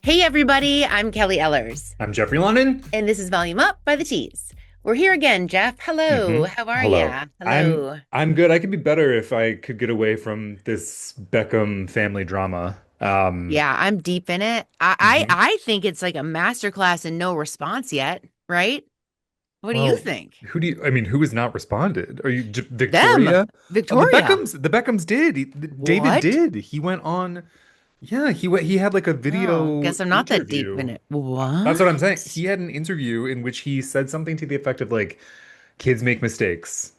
Hey everybody, I'm Kelly Ellers, I'm Jeffrey London. and this is Volume Up by the Tees. We're here again, Jeff. Hello, how are Hello. ya? I'm Hello. I'm good. I could be better if I could get away from this Beckham family drama. Yeah, I'm deep in it. I I, Mhm. I think it's like a masterclass and no response yet, right? What do you Well, think? who has not responded? Are you Them, Victoria? Oh, the Victoria. Beckhams did. David What? did. He went on. Yeah, he had like a Oh, video guess I'm not that deep in interview. it. That's what I'm saying. What? He had an interview in which he said something to the effect of like, kids make mistakes.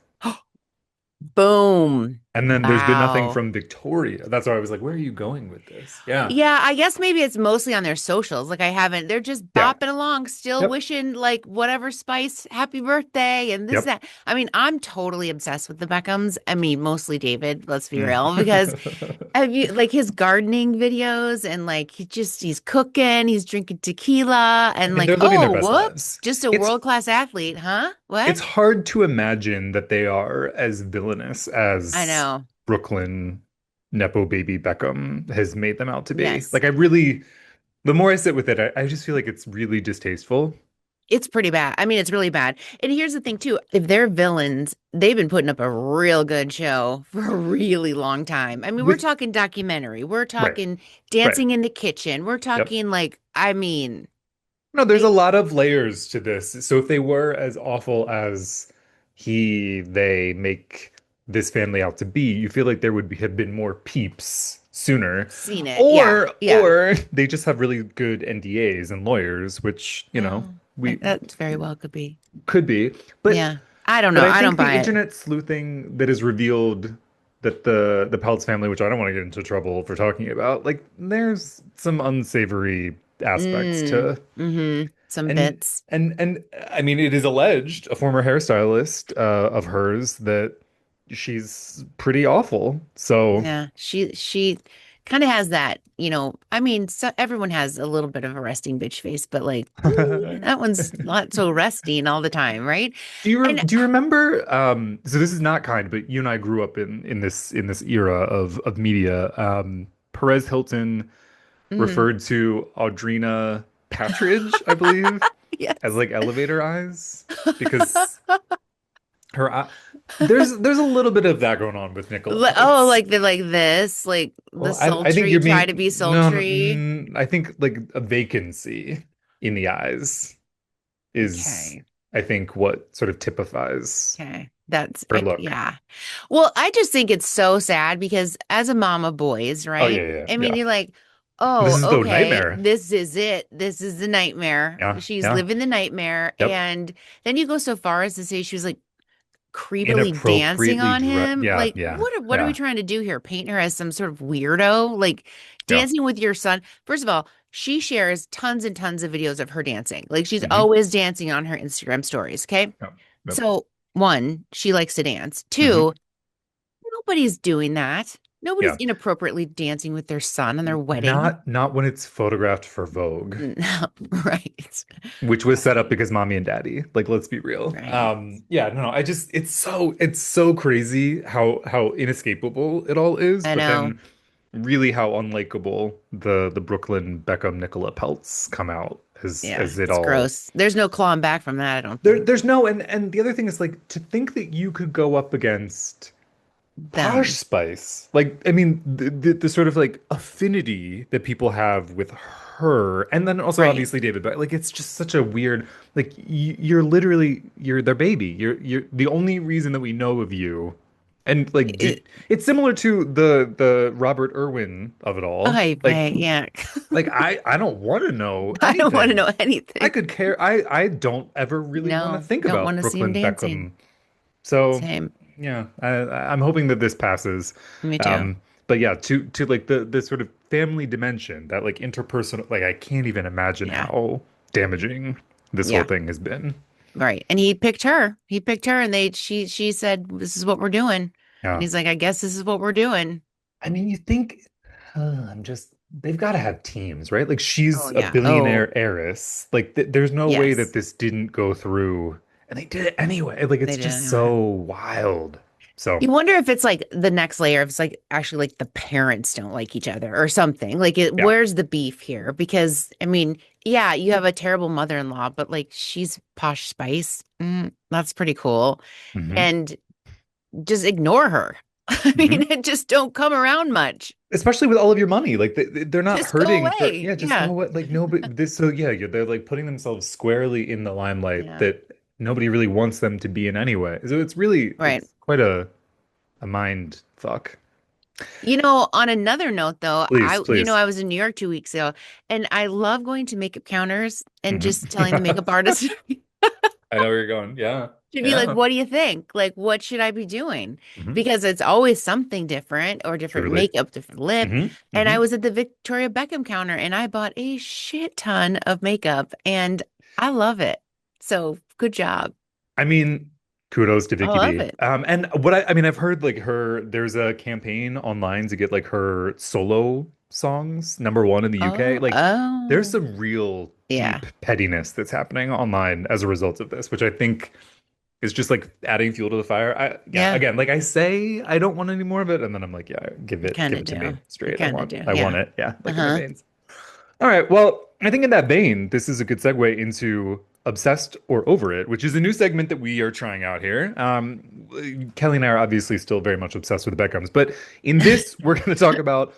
Boom. And then there's been nothing Wow. from Victoria. That's why I was like, where are you going with this? Yeah. Yeah, I guess maybe it's mostly on their socials. Like I haven't, they're just Yeah. bopping along, still Yep. wishing like whatever Spice happy birthday and this, Yep. that. I mean, I'm totally obsessed with the Beckhams. I mean, mostly David, let's be Mm. real, because have you like his gardening videos and like he's cooking, he's drinking tequila I and mean, like, they're living their oh, best whoops, lives. just a It's world-class athlete, huh? it's What? hard to imagine that they are as villainous I as know. Brooklyn Nepo baby Beckham has made them out to be. Yes. Like I really, the more I sit with it, I just feel like it's really distasteful. It's pretty bad. I mean, it's really bad. And here's the thing too, if they're villains, they've been putting up a real good show for a really long time. I mean, we're With talking documentary, we're right, talking right. dancing in the kitchen, we're Yep. talking like, I mean, No, there's a they lot of layers to this. So if they were as awful as they make this family out to be, you feel like there would have been more peeps sooner. seen it. Yeah. Yeah. Or they just have really good NDAs and lawyers, which, Oh, we that very well could be. could be. But Yeah. I don't but know. I I don't think the buy it. internet sleuthing that has revealed that the Peltz family, which I don't want to get into trouble for talking about, like there's some unsavory aspects to Some and bits. and I mean, it is alleged, a former hairstylist of hers, that she's pretty awful. So Yeah, she kind of has that, I mean, so everyone has a little bit of a resting bitch face, but like that one's not so resting all the time, right? And do you remember so this is not kind, but you and I grew up in this era of media. Perez Hilton mm, referred to Audrina Patridge, I believe, as yes. like elevator eyes because her eye, there's a little bit of that going on with Nicola Oh, Peltz. like the like this, like the Well, I think sultry, you're try to being be no, no sultry. I think like a vacancy in the eyes is, Okay. I think, what sort of typifies Okay. That's her look. yeah. Well, I just think it's so sad because as a mom of boys, Oh right? yeah, yeah, I mean, yeah. you're like, This oh, is the okay, nightmare. this is it. This is the nightmare. Yeah, She's yeah, living the nightmare. yep. And then you go so far as to say she was like creepily dancing Inappropriately on dressed. him. Yeah, Like, yeah, what are we yeah, trying to do here? Paint her as some sort of weirdo? Like yeah. dancing with your son. First of all, she shares tons and tons of videos of her dancing. Like she's Hmm. always dancing on her Instagram stories. Okay. Yep, yep. So, one, she likes to dance. Two, Hmm. nobody's doing that. Nobody's Yeah. inappropriately dancing with their son on their wedding. Not when it's photographed for Vogue, No, right. which was set up Right. because mommy and daddy. Like, let's be real. Right. Yeah, no, I just it's so crazy how inescapable it all is, I but know. then really how unlikable the Brooklyn Beckham Nicola Peltz come out Yeah, as it it's all. gross. There's no clawing back from that, I don't think. There's no, and the other thing is like to think that you could go up against Posh Them. Spice. Like, I mean, the sort of like affinity that people have with her, and then also Right. obviously David, but like it's just such a weird, like you're literally you're their baby. You're the only reason that we know of you. And like It, it's similar to the Robert Irwin of it all. yeah. Like I don't want to know I don't want to anything. know I anything. could care. I don't ever really want to No, think don't want about to see him Brooklyn dancing. Beckham. So Same. yeah, I'm hoping that this passes. Me too. Um, but yeah, to like the sort of family dimension, that like interpersonal, like I can't even imagine Yeah. how damaging this whole Yeah. thing has been. Right. And he picked her. He picked her and she said, this is what we're doing. And Yeah. he's like, I guess this is what we're doing. I mean, you think I'm just they've got to have teams, right? Like she's Oh a yeah. Oh, billionaire heiress. Like there's no way that yes. this didn't go through, and they did it anyway. Like They it's did just anyway. so wild. So, You wonder if it's like the next layer, if it's like actually like the parents don't like each other or something. Like yeah. where's the beef here? Because I mean, yeah, you have a terrible mother-in-law, but like she's posh spice. That's pretty cool. Hmm. And just ignore her. I Hmm. mean, and just don't come around much. Especially with all of your money, like they're not Just go hurting for, away. yeah, just go Yeah. away. Like nobody, this, so yeah, they're like putting themselves squarely in the limelight Yeah. that nobody really wants them to be in anyway. So it's really, Right. it's quite a mind fuck. On another note though, Please, please. I was in New York 2 weeks ago and I love going to makeup counters and Hmm. just telling the makeup artist I know where you're going. Yeah. to be like, Yeah. what do you think? Like, what should I be doing? Hmm. Because it's always something different or different Truly. makeup, different lip. Hmm. And I Hmm. was at the Victoria Beckham counter and I bought a shit ton of makeup and I love it. So good job. I mean, kudos to I Vicky love B. it. And what I mean, I've heard like there's a campaign online to get like her solo songs #1 in the UK. Oh, Like, there's oh, some real yeah, deep pettiness that's happening online as a result of this, which I think is just like adding fuel to the fire. Yeah, yeah. again, like I say, I don't want any more of it, and then I'm like, yeah, You kind give of it to me do. You straight. kind of do. I want Yeah. it. Yeah, like in my Uh-huh. veins. All right. Well, I think in that vein, this is a good segue into Obsessed or Over It, which is a new segment that we are trying out here. Kelly and I are obviously still very much obsessed with the Beckhams, but in this, we're going to talk about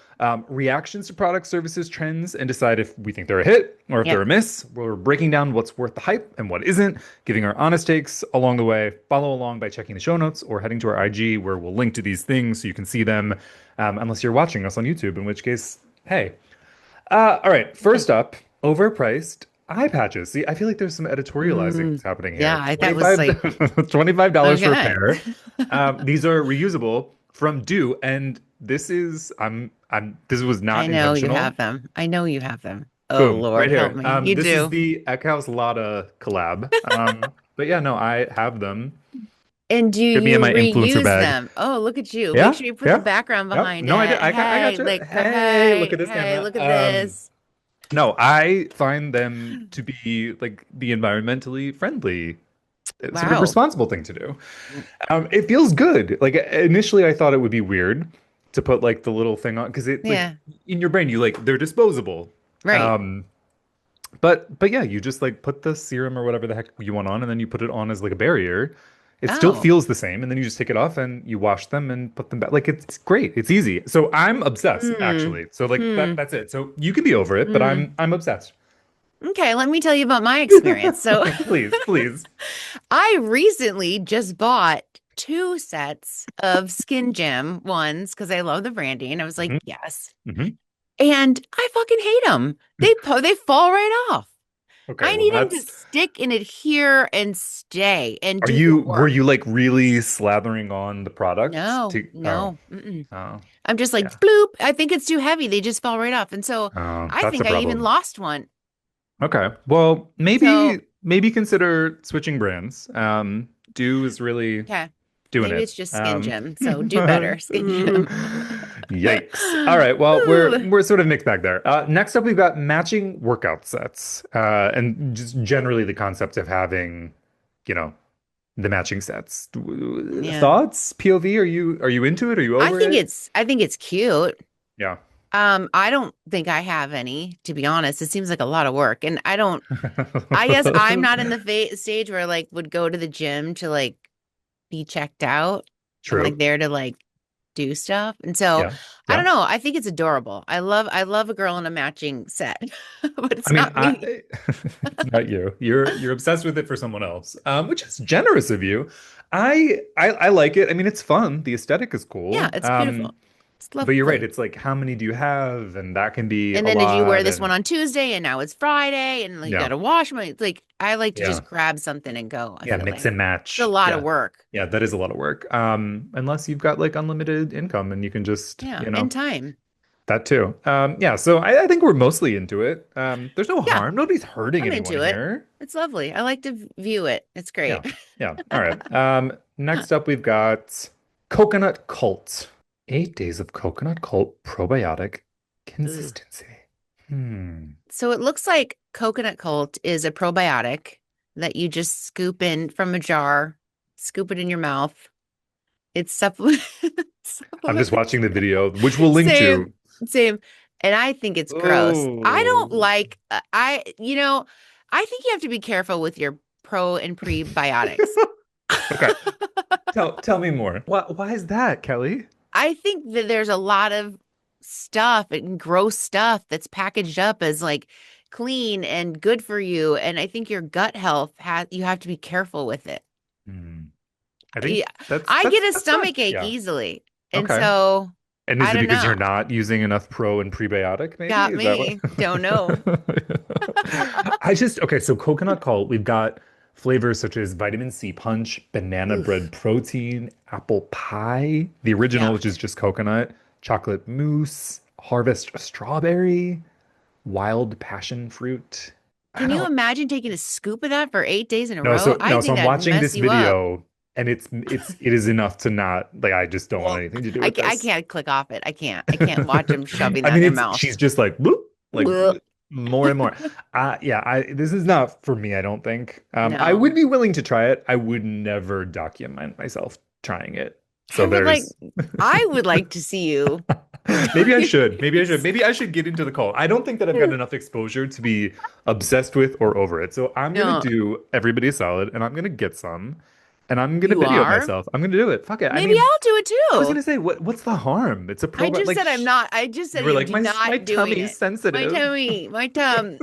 reactions to products, services, trends, and decide if we think they're a hit or if they're Yep. a miss. We're breaking down what's worth the hype and what isn't, giving our honest takes along the way. Follow along by checking the show notes or heading to our IG where we'll link to these things so you can see them, unless you're watching us on YouTube, in which case, hey. All right. Yeah. First up, overpriced eye patches. See, I feel like there's some editorializing that's happening Yeah, here. that was like, $25 for a okay. pair. These are reusable from Do, and this was I not know you intentional. have them. I know you have them. Oh Boom, right Lord, help here. me. You This is do. the Eckhouse Lotta collab. But yeah, no, I have them. And do Get me in you my influencer reuse bag. them? Oh, look at you. Make Yeah, sure you put the yeah. background Yep. behind No, I did. it. I got Hey, you. like, Hey, look at this hey, camera. look at this. No, I find them to be like the environmentally friendly, sort of Wow. responsible thing to do. It feels good. Like initially, I thought it would be weird to put like the little thing on because it like Yeah, in your brain you like they're disposable. right. Um, but yeah, you just like put the serum or whatever the heck you want on, and then you put it on as like a barrier. It still Oh. feels the same, and then you just take it off and you wash them and put them back. Like it's great. It's easy. So I'm obsessed Hmm. actually. So like Hmm. that's it. So you can be over it, but Hmm. I'm obsessed. Okay, let me tell you about my experience. So Please, please. I recently just bought two sets of Skin Gem ones because I love the branding. I was like, Hmm. yes. Hmm. And I fucking hate them. They fall right off. Okay, I well need them to that's stick and adhere and stay and are do the you were work. you like really slathering on the product No, to no. Mm-mm. oh I'm just like, yeah. bloop. I think it's too heavy. They just fall right off. And so Oh, I that's a think I even problem. lost one. Okay. Well, So, maybe consider switching brands. Do is really okay. doing Maybe it. it's just Skin Gem. So do better, Skin Gem. Yikes. All right. Well, Ooh. we're sort of mixed bag there. Next up, we've got matching workout sets, and just generally the concept of having, you know, the matching sets. Yeah. Thoughts? POV? Are you into it? Are you over it? I think it's cute. Yeah. I don't think I have any, to be honest. It seems like a lot of work. And I guess I'm not in the stage where I like would go to the gym to like be checked out. I'm like True. there to like do stuff. And so Yeah. I don't Yeah. know. I think it's adorable. I love a girl in a matching set, but it's I mean, not me. not you. You're obsessed with it for someone else, which is generous of you. I like it. I mean, it's fun. The aesthetic is Yeah, cool. it's beautiful. It's But you're right. lovely. It's like, how many do you have? And that can be And a then did you wear lot. this And one on Tuesday and now it's Friday and like, you yeah, got to wash them? It's like I like to yeah, just grab something and go, I yeah. feel Mix like. and It's a match. lot of Yeah, work. yeah. That is a lot of work. Unless you've got like unlimited income and you can just, Yeah, and time. that too. Yeah. So I think we're mostly into it. There's no Yeah, harm. Nobody's hurting I'm anyone into it. here. It's lovely. I like to view it. It's Yeah. great. Yeah. All right. Next up, we've got Coconut Cult. 8 days of Coconut Cult probiotic Ugh. consistency. Hmm. So it looks like coconut cult is a probiotic that you just scoop in from a jar, scoop it in your mouth. It's supplement I'm just supplement. watching the video, which we'll link Same, to. same. And I think it's gross. I don't Oh. like I think you have to be careful with your pro and prebiotics. Okay. Tell me more. Why is that, Kelly? I think that there's a lot of stuff and gross stuff that's packaged up as like clean and good for you. And I think your gut health has you have to be careful with it. Hmm. I think Yeah, that's I that's get a that's not, stomach ache yeah. easily. And Okay. so And is I it don't because know. you're not using enough pro and prebiotic, maybe? Got Is that what? me. Don't know. Okay, so coconut cult, we've got flavors such as vitamin C punch, banana bread Oof. protein, apple pie, the original, which Yuck. is just coconut, chocolate mousse, harvest strawberry, wild passion fruit. I Can you don't imagine taking a scoop of that for 8 days in a know. row? So I no, so think I'm that'd watching mess this you up. video and it is enough to not like I just don't want Well, anything to do with I this. can't click off it. I can't. I can't watch them shoving I that in mean, their it's mouth. she's just like whoop, like Blech. more and more. Yeah, I this is not for me, I don't think. I would No. be willing to try it. I would never document myself trying it. I So would like there's I would like to see you. maybe I should. Maybe I should. Maybe I should get into the cult. I don't think that I've got enough exposure to be obsessed with or over it. So I'm gonna No, do everybody a solid and I'm gonna get some and I'm gonna you video it are. myself. I'm gonna do it. Fuck it. I Maybe mean, I'll do it I was too. gonna say, what's the harm? It's a I probiotic. just Like said I'm not. I just you said were I'm like, my not doing tummy's it. My sensitive. tummy, my tum.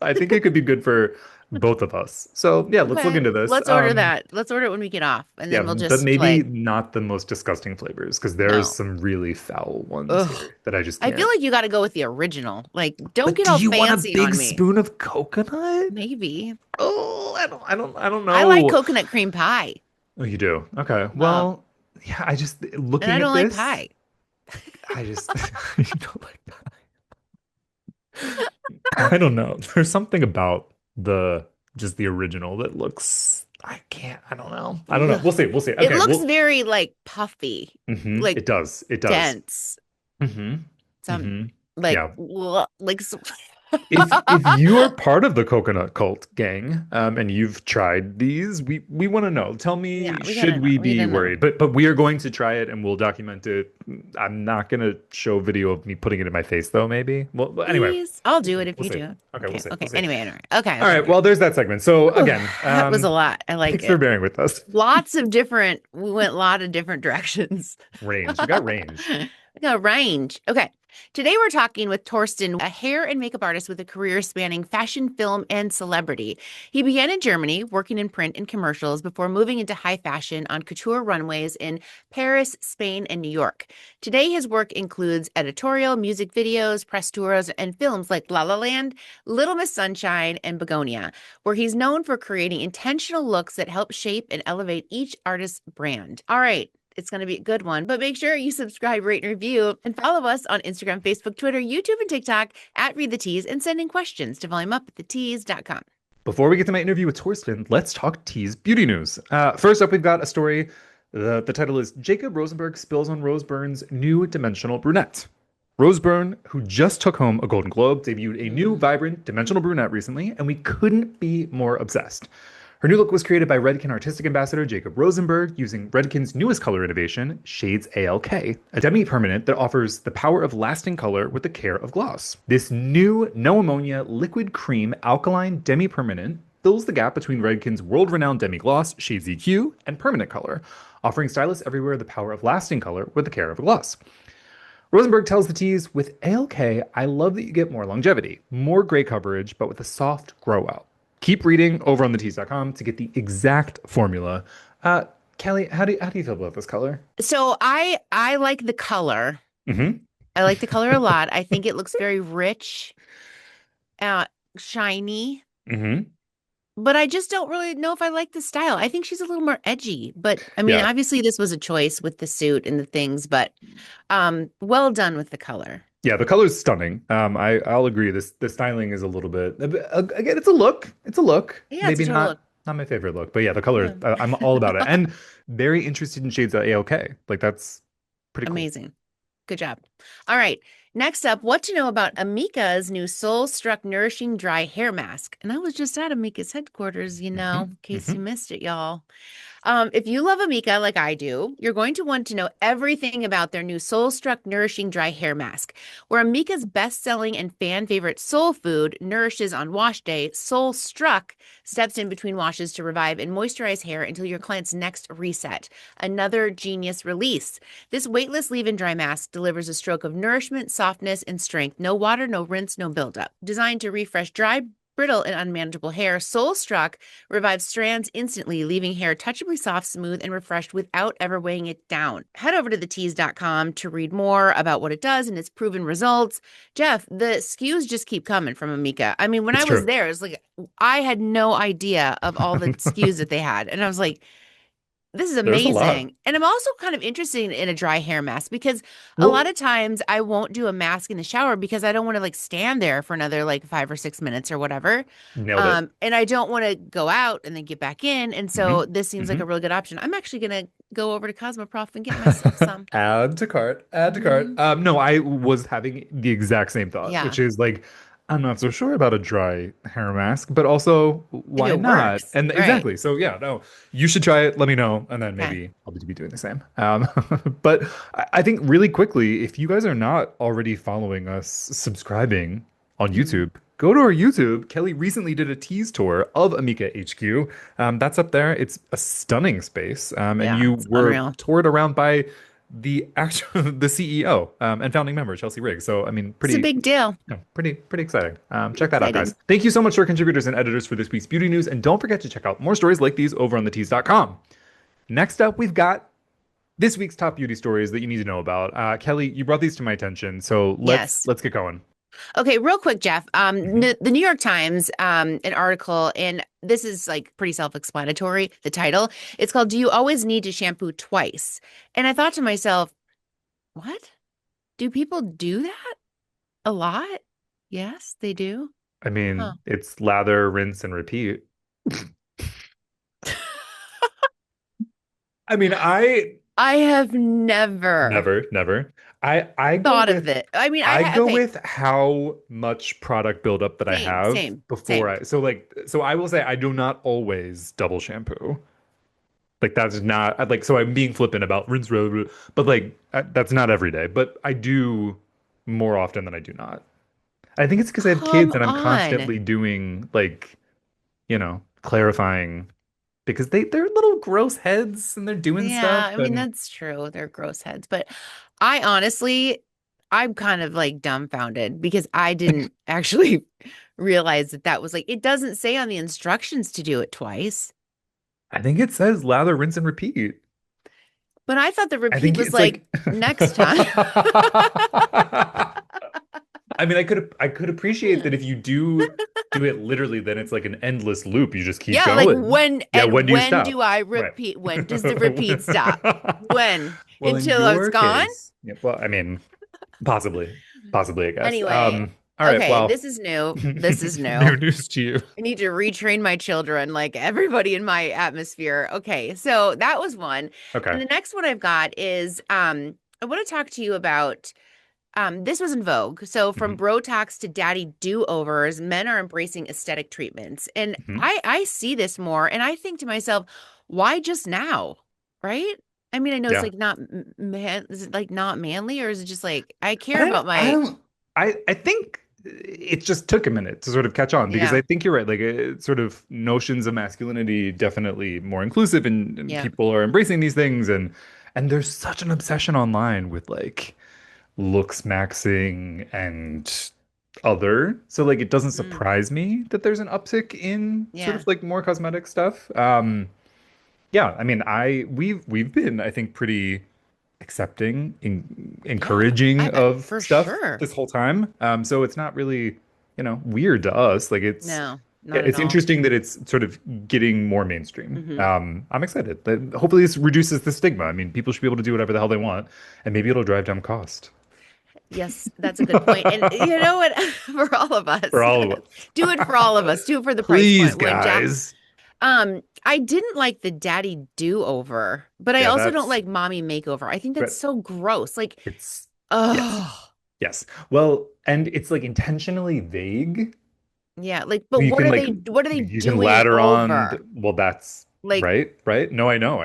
I think it could be good for both of us. So yeah, let's look Okay, into this. let's order that. Let's order it when we get off, and Yeah, then we'll but just maybe like not the most disgusting flavors because there's no. some really foul ones Ugh. here that I just I feel can't. like you got to go with the original. Like, don't But get do all you want a fancy big on me. spoon of coconut? Maybe Oh, I don't I like know. coconut cream pie. Oh, you do? Okay. Um, Well, yeah, I just and I looking at don't like this, pie. I just you don't like I don't know. There's something about the just the original that looks I can't. I don't know. I don't know. Ugh. We'll see. We'll see. It Okay. looks Well, very like puffy, like it does. It does. dense. hmm Some like Yeah. like If you are part of the coconut cult gang, and you've tried these, we want to know. Tell yeah, me, we gotta should know. we We be don't know. worried? But we are going to try it and we'll document it. I'm not gonna show video of me putting it in my face though, maybe. Well, anyway, Please, I'll we'll do see. it if We'll you see. do it. Okay, we'll Okay, see. We'll okay. see. Anyway, anyway. Okay, All okay, right, okay. well, there's that segment. So Whew, again, that was a lot. I like thanks for it. bearing with us. Lots of different. We went a lot of different directions. Range. We got range. We got range. Okay. Today we're talking with Torsten, a hair and makeup artist with a career spanning fashion, film, and celebrity. He began in Germany, working in print and commercials before moving into high fashion on couture runways in Paris, Spain, and New York. Today his work includes editorial, music videos, press tours, and films like La La Land, Little Miss Sunshine, and Bugonia, where he's known for creating intentional looks that help shape and elevate each artist's brand. All right. It's going to be a good one. But make sure you subscribe, rate, and review, and follow us on Instagram, Facebook, Twitter, YouTube, and TikTok at Read the Tease, and send in questions to volumeup@thetease.com. Before we get to my interview with Torsten, let's talk Tease beauty news. First up, we've got a story. The title is Jacob Rosenberg spills on Rose Byrne's new dimensional brunette. Rose Byrne, who just took home a Golden Globe, debuted a new, vibrant, dimensional brunette recently, and we couldn't be more obsessed. Her new look was created by Redken artistic ambassador Jacob Rosenberg using Redken's newest color innovation, Shades ALK, a demi-permanent that offers the power of lasting color with the care of gloss. This new no ammonia liquid cream alkaline demi-permanent fills the gap between Redken's world-renowned demi-gloss, Shades EQ, and permanent color, offering stylists everywhere the power of lasting color with the care of a gloss. Rosenberg tells the tease, with ALK, I love that you get more longevity, more gray coverage, but with a soft grow out. Keep reading over on thetease.com to get the exact formula. Kelly, how do you feel about this color? So I like the color. Mm-hmm. I like the color a lot. I think it looks very rich, uh, shiny. Mm-hmm. But I just don't really know if I like the style. I think she's a little more edgy. But I mean, Yeah. obviously this was a choice with the suit and the things, but well done with the color. Yeah, the color's stunning. I'll agree. The styling is a little bit again, it's a look. It's a look. Yeah, it's a Maybe total look. not my favorite look, but yeah, the color, Yeah. I'm all about it. And very interested in shades of ALK. Like that's pretty cool. Amazing. Good job. All right. Next up, what to know about Amika's new Soul Struck Nourishing Dry Hair Mask. And I was just at Amika's headquarters, hmm in case hmm you missed it, y'all. If you love Amika like I do, you're going to want to know everything about their new Soul Struck Nourishing Dry Hair Mask. Where Amika's best-selling and fan favorite soul food nourishes on wash day, Soul Struck steps in between washes to revive and moisturize hair until your client's next reset. Another genius release. This weightless leave-in dry mask delivers a stroke of nourishment, softness, and strength. No water, no rinse, no buildup. Designed to refresh dry, brittle, and unmanageable hair, Soul Struck revives strands instantly, leaving hair touchably soft, smooth, and refreshed without ever weighing it down. Head over to thetease.com to read more about what it does and its proven results. Jeff, the SKUs just keep coming from Amika. I mean, when I It's was true. there, it's like I had no idea of all the SKUs that they had. And I was like, this is There's a lot. amazing. And I'm also kind of interested in a dry hair mask because a lot Well, of times I won't do a mask in the shower because I don't want to like stand there for another like 5 or 6 minutes or whatever. nailed it. And I don't want to go out and then get back in. And Hmm. so this seems like Hmm. a really good option. I'm actually gonna go over to Cosmoprof and get myself some. Add to cart. Add to cart. Hmm. No, I was having the exact same thought, Yeah, which is like, I'm not so sure about a dry hair mask, but also, if why it not? works, And right? exactly. So yeah, no, you should try it. Let me know, and then Okay. maybe I'll be doing the same. But I think really quickly, if you guys are not already following us, subscribing on Hmm. YouTube, go to our YouTube. Kelly recently did a tease tour of Amika HQ. That's up there. It's a stunning space. And Yeah, you it's were unreal. toured around by the actual the CEO and founding member Chelsea Riggs. So I mean, It's a pretty big deal. pretty exciting. Check that out, guys. Exciting. Thank you so much to our contributors and editors for this week's beauty news, and don't forget to check out more stories like these over on thetease.com. Next up, we've got this week's top beauty stories that you need to know about. Kelly, you brought these to my attention, so let's Yes. let's get going. Okay, real quick, Jeff. Hmm. The New York Times, an article, and this is like pretty self-explanatory. The title, it's called "Do You Always Need to Shampoo Twice?" And I thought to myself, what? Do people do that a lot? Yes, they do. I Huh. mean, it's lather, rinse, and repeat. I mean, I I have never never. I go thought of with it. I mean, I go okay, with how much product buildup that I same, have same, before same. so I will say I do not always double shampoo. Like that's not like so I'm being flippant about rinse but like that's not every day, but I do more often than I do not. I think it's because I have Come kids and I'm on. constantly doing like, clarifying because they're little gross heads and they're doing Yeah, stuff I mean, and that's true. They're gross heads, but I honestly, I'm kind of like dumbfounded because I didn't actually realize that that was like, it doesn't say on the instructions to do it twice, I think it says lather, rinse, and repeat. but I thought the I repeat think was it's like like next time. I mean, I could appreciate that if you do it literally, then it's like an endless loop. You just keep Yeah, like going. when Yeah, and when do you when do stop? I Right. repeat? When does the repeat stop? When? Well, in Until it's your gone? case, yeah, well, I mean, possibly, I guess. Anyway, All right, okay, well, this is new. This is new. new news to you. I need to retrain my children, like everybody in my atmosphere. Okay, so that was one. Okay. And the next one I've got is I want to talk to you about this was in vogue. So from Hmm. Botox to daddy do-overs, men are embracing aesthetic treatments. And Hmm. I see this more and I think to myself, why just now? Right? I mean, I know it's Yeah. like not man, is it like not manly or is it just like I care I don't, about I my don't, I think it just took a minute to sort of catch on because yeah, I think you're right. Like sort of notions of masculinity definitely more inclusive and yeah. people are embracing these things and there's such an obsession online with like looks maxing and other. So like it doesn't Mm, surprise me that there's an uptick in sort yeah. of like more cosmetic stuff. Yeah, I mean, we've been, I think, pretty accepting, Yeah. encouraging I of for stuff sure. this whole time. So it's not really, weird to us. Like No, yeah, not at it's all. interesting that it's sort of getting more mainstream. Hmm. I'm excited. Hopefully this reduces the stigma. I mean, people should be able to do whatever the hell they want, and maybe it'll drive down cost Yes, that's a good point. And you know what? For all of for us, all of us. do it for all of us. Do it for the price Please, point. When Jack, guys. I didn't like the daddy do-over, but I Yeah, also don't like mommy makeover. I think that's but so gross. Like, it's yes, oh, yes. Well, and it's like intentionally vague. yeah. Like, but You what can are like they? What are they you can doing it ladder on. over? Well, that's Like, right. No, I know.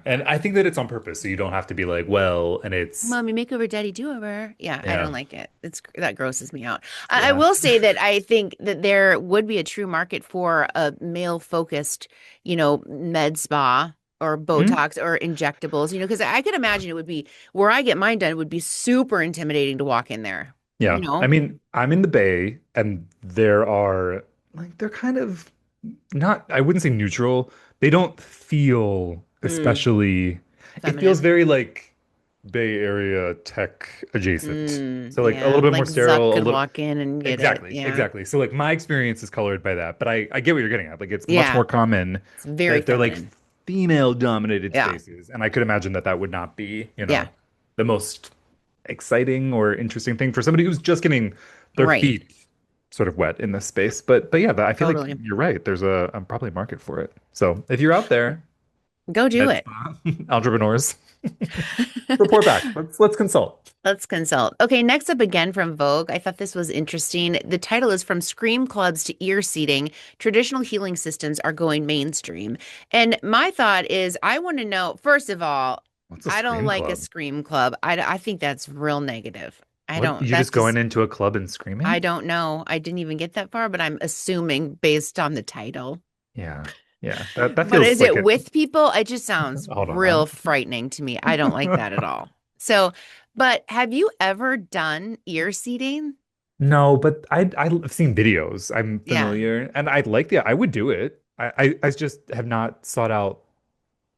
And I think that it's on purpose, so you don't have to be like, well, and it's mommy makeover, daddy do over. Yeah, I yeah, don't like it. It's that grosses me out. I yeah. will say that I think that there would be a true market for a male focused, med spa or Mhm. Botox or injectables, because I could imagine it would be where I get mine done, it would be super intimidating to walk in there, you Yeah. I know? mean, I'm in the Bay, and there are like they're kind of not, I wouldn't say neutral. They don't feel Mm, especially, it feels feminine. very like Bay Area tech adjacent. So like a little Yeah. bit more Like Zuck sterile, a could little walk in and get it. exactly, Yeah. exactly. So like my experience is colored by that, but I get what you're getting at. Like it's much Yeah. more common It's very that they're like feminine. female dominated Yeah. spaces, and I could imagine that that would not be, Yeah. the most exciting or interesting thing for somebody who's just getting their Right. feet sort of wet in this space. But yeah, I feel like Totally. you're right. There's probably a market for it. So if you're out there, Go do med it. spa entrepreneurs, report back. Let's consult. Let's consult. Okay, next up again from Vogue. I thought this was interesting. The title is From Scream Clubs to Ear Seating, Traditional Healing Systems Are Going Mainstream. And my thought is, I want to know, first of all, What's a I don't scream like a club? scream club. I think that's real negative. I What, don't, you just that's going just, into a club and I screaming? don't know. I didn't even get that far, but I'm assuming based on the title. Yeah. Yeah. That But feels is like it it. with people? It just sounds Hold real on. frightening to me. I don't like that at all. So, but have you ever done ear seating? No, but I've seen videos. I'm Yeah. familiar, and I would do it. I just have not sought out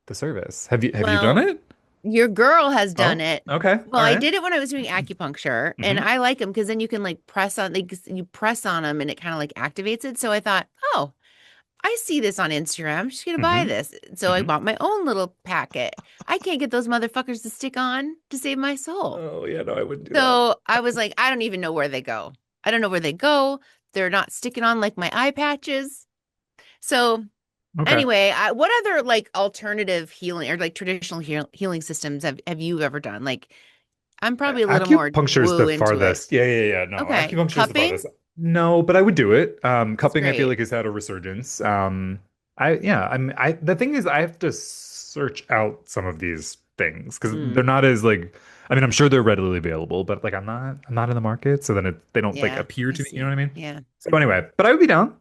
the service. Have you done Well, it? your girl has done Oh, it. okay. Well, All I right. did it when I was doing acupuncture, and Hmm. I like them because then you can like press on, like you press on them and it kind of like activates it. So I thought, oh, I see this on Instagram. I'm just gonna buy Hmm. this. So I Hmm. bought my own little packet. I can't get those motherfuckers to stick on to save my soul. Oh yeah, no, I wouldn't do that. So I was like, I don't even know where they go. I don't know where they go. They're not sticking on like my eye patches. So Okay. anyway, what other like alternative healing or like traditional healing systems have you ever done? Like, I'm probably a little more Acupuncture is woo the into it. farthest. Yeah. No, Okay, acupuncture is the cupping farthest. No, but I would do it. is Cupping, I feel great. like has had a resurgence. I yeah, I the thing is I have to search out some of these things because they're Mm, not as like I mean, I'm sure they're readily available, but like I'm not in the market, so then they don't like yeah, appear I to me, you know see. what I mean? Yeah. So anyway, but I would be down.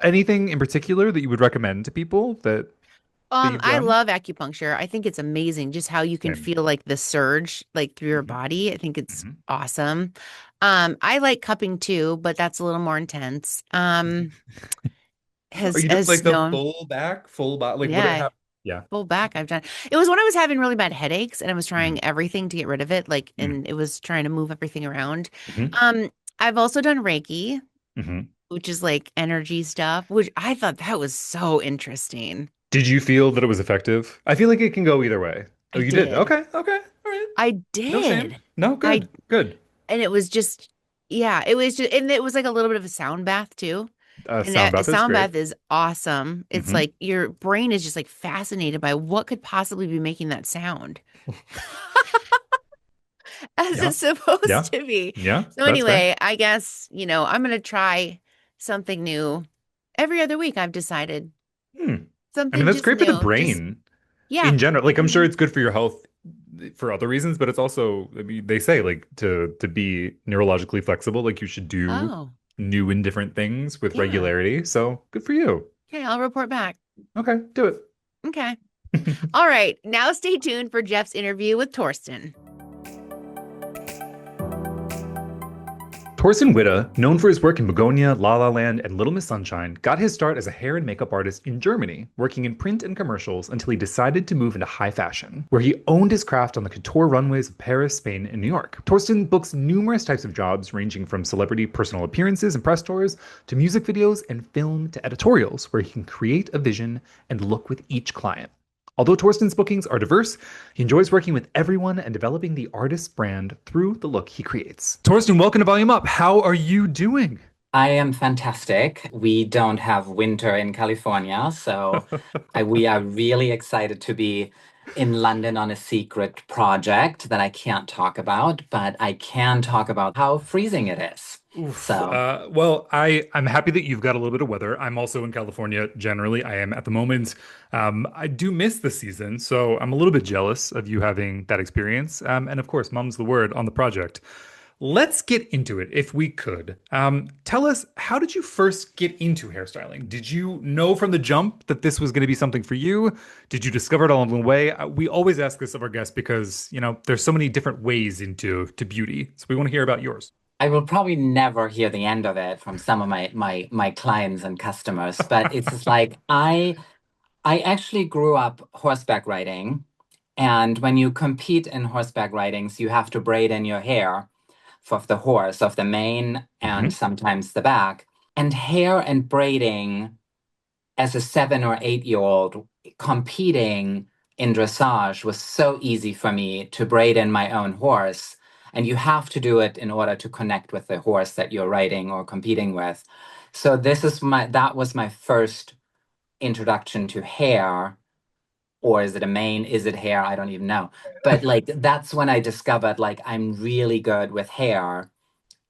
Anything in particular that you would recommend to people that you've I done? love acupuncture. I think it's amazing just how you can Same. feel like the surge like through your Hmm. body. I think it's Hmm. awesome. I like cupping too, but that's a little more intense. Are you doing Has like the stone. full back, full body? Like what it Yeah, have? Yeah. full back I've done. It was when I was having really bad headaches and I was Mm-hmm. trying everything to get rid of it, like, and it was trying to move everything around. Hmm. I've also done Reiki, Hmm. which is like energy stuff, which I thought that was so interesting. Did you feel that it was effective? I feel like it can go either way. Oh, I you did. did. Okay, all right. I No shame. did. No, I good. and it was just yeah, it was just and it was like a little bit of a sound bath too. And Sound a bath is sound great. bath is awesome. It's Hmm. like your brain is just like fascinated by what could possibly be making that sound as Yeah, it's yeah, supposed to be. yeah. So That's fair. anyway, I guess, I'm gonna try something new every other week. I've decided Hmm. I mean, something that's just great for the new. Just brain yeah. in general. Like, I'm sure Hmm. it's good for your health for other reasons, but it's also, I mean, they say like to be neurologically flexible, like you should do Oh, new and different things with yeah. regularity. So good for you. Okay, I'll report back. Okay, do it. Okay. All right. Now stay tuned for Jeff's interview with Torsten. Torsten Witte, known for his work in Bugonia, La La Land, and Little Miss Sunshine, got his start as a hair and makeup artist in Germany, working in print and commercials until he decided to move into high fashion, where he owned his craft on the couture runways of Paris, Spain, and New York. Torsten books numerous types of jobs ranging from celebrity personal appearances and press tours to music videos and film to editorials, where he can create a vision and look with each client. Although Torsten's bookings are diverse, he enjoys working with everyone and developing the artist's brand through the look he creates. Torsten, welcome to Volume Up. How are you doing? I am fantastic. We don't have winter in California, so we are really excited to be in London on a secret project that I can't talk about, but I can talk about how freezing it is. Oof. So Well, I'm happy that you've got a little bit of weather. I'm also in California generally. I am at the moment. I do miss the season, so I'm a little bit jealous of you having that experience. And of course, mum's the word on the project. Let's get into it if we could. Tell us, how did you first get into hairstyling? Did you know from the jump that this was going to be something for you? Did you discover it along the way? We always ask this of our guests because, there's so many different ways into beauty. So we want to hear about yours. I will probably never hear the end of it from some of my clients and customers, but it's just like I actually grew up horseback riding, and when you compete in horseback ridings, you have to braid in your hair of the horse, of the mane, and Mhm. sometimes the back. And hair and braiding as a 7 or 8 year old competing in dressage was so easy for me to braid in my own horse. And you have to do it in order to connect with the horse that you're riding or competing with. So that was my first introduction to hair. Or is it a mane? Is it hair? I don't even know. But like that's when I discovered like I'm really good with hair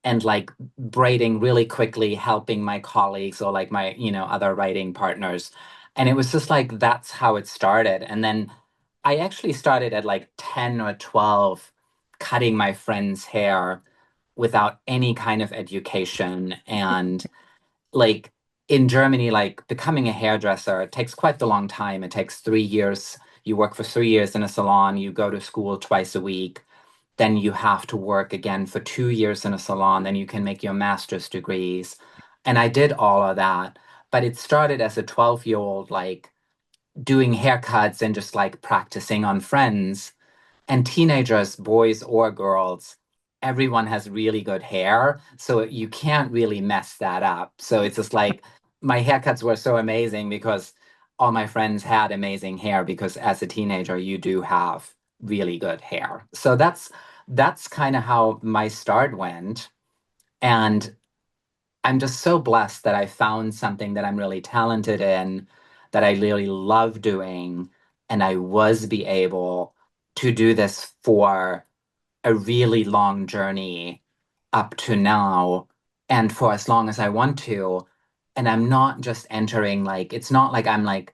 and like braiding really quickly, helping my colleagues or like my, other writing partners. And it was just like that's how it started. And then I actually started at like 10 or 12 cutting my friend's hair without any kind of education. And like in Germany, like becoming a hairdresser, it takes quite a long time. It takes 3 years. You work for 3 years in a salon, you go to school twice a week, then you have to work again for 2 years in a salon, then you can make your master's degrees. And I did all of that. But it started as a 12-year-old, like doing haircuts and just like practicing on friends. And teenagers, boys or girls, everyone has really good hair. So you can't really mess that up. So it's just like my haircuts were so amazing because all my friends had amazing hair because as a teenager, you do have really good hair. So that's kind of how my start went. And I'm just so blessed that I found something that I'm really talented in, that I really love doing, and I was be able to do this for a really long journey up to now and for as long as I want to. And I'm not just entering like it's not like I'm like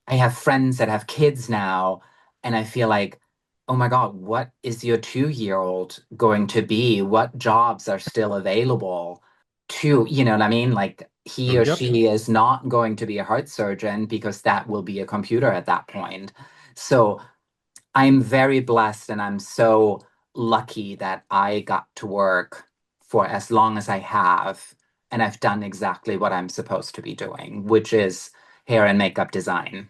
I have friends that have kids now, and I feel like, oh my God, what is your 2 year old going to be? What jobs are still available to, you know what I mean? Like he Oh, or yep. she is not going to be a heart surgeon because that will be a computer at that point. So I'm very blessed and I'm so lucky that I got to work for as long as I have. And I've done exactly what I'm supposed to be doing, which is hair and makeup design.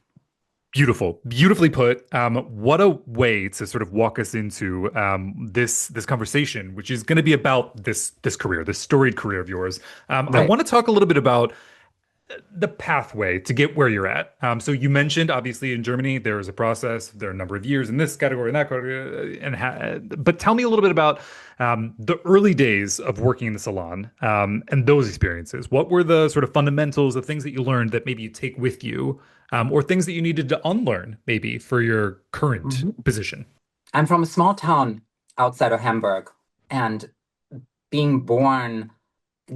Beautiful, beautifully put. What a way to sort of walk us into this conversation, which is going to be about this career, this storied career of yours. I Right. want to talk a little bit about the pathway to get where you're at. So you mentioned obviously in Germany there is a process, there are a number of years in this category and that category, but tell me a little bit about the early days of working in the salon and those experiences. What were the sort of fundamentals, the things that you learned that maybe you take with you, or things that you needed to unlearn maybe for your current Mhm. position? I'm from a small town outside of Hamburg, and being born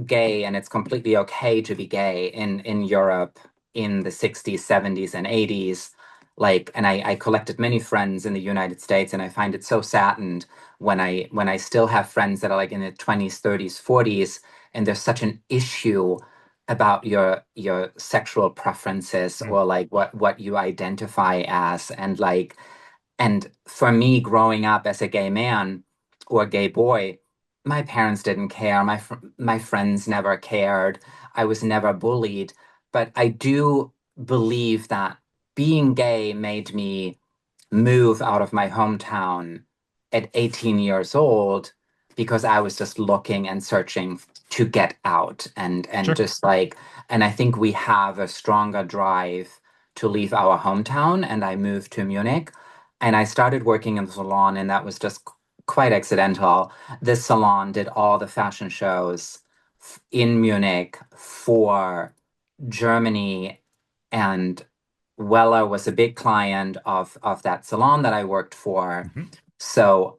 gay, and it's completely okay to be gay in Europe in the 60s, 70s, and 80s. Like, and I collected many friends in the United States, and I find it so saddened when I still have friends that are like in their 20s, 30s, 40s, and there's such an issue about your sexual preferences Mm. or like what you identify as. And for me, growing up as a gay man or a gay boy, my parents didn't care. My friends never cared. I was never bullied. But I do believe that being gay made me move out of my hometown at 18 years old because I was just looking and searching to get out and Sure. just like and I think we have a stronger drive to leave our hometown, and I moved to Munich and I started working in the salon, and that was just quite accidental. This salon did all the fashion shows in Munich for Germany, and Weller was a big client of that salon that I worked for. Hmm. So,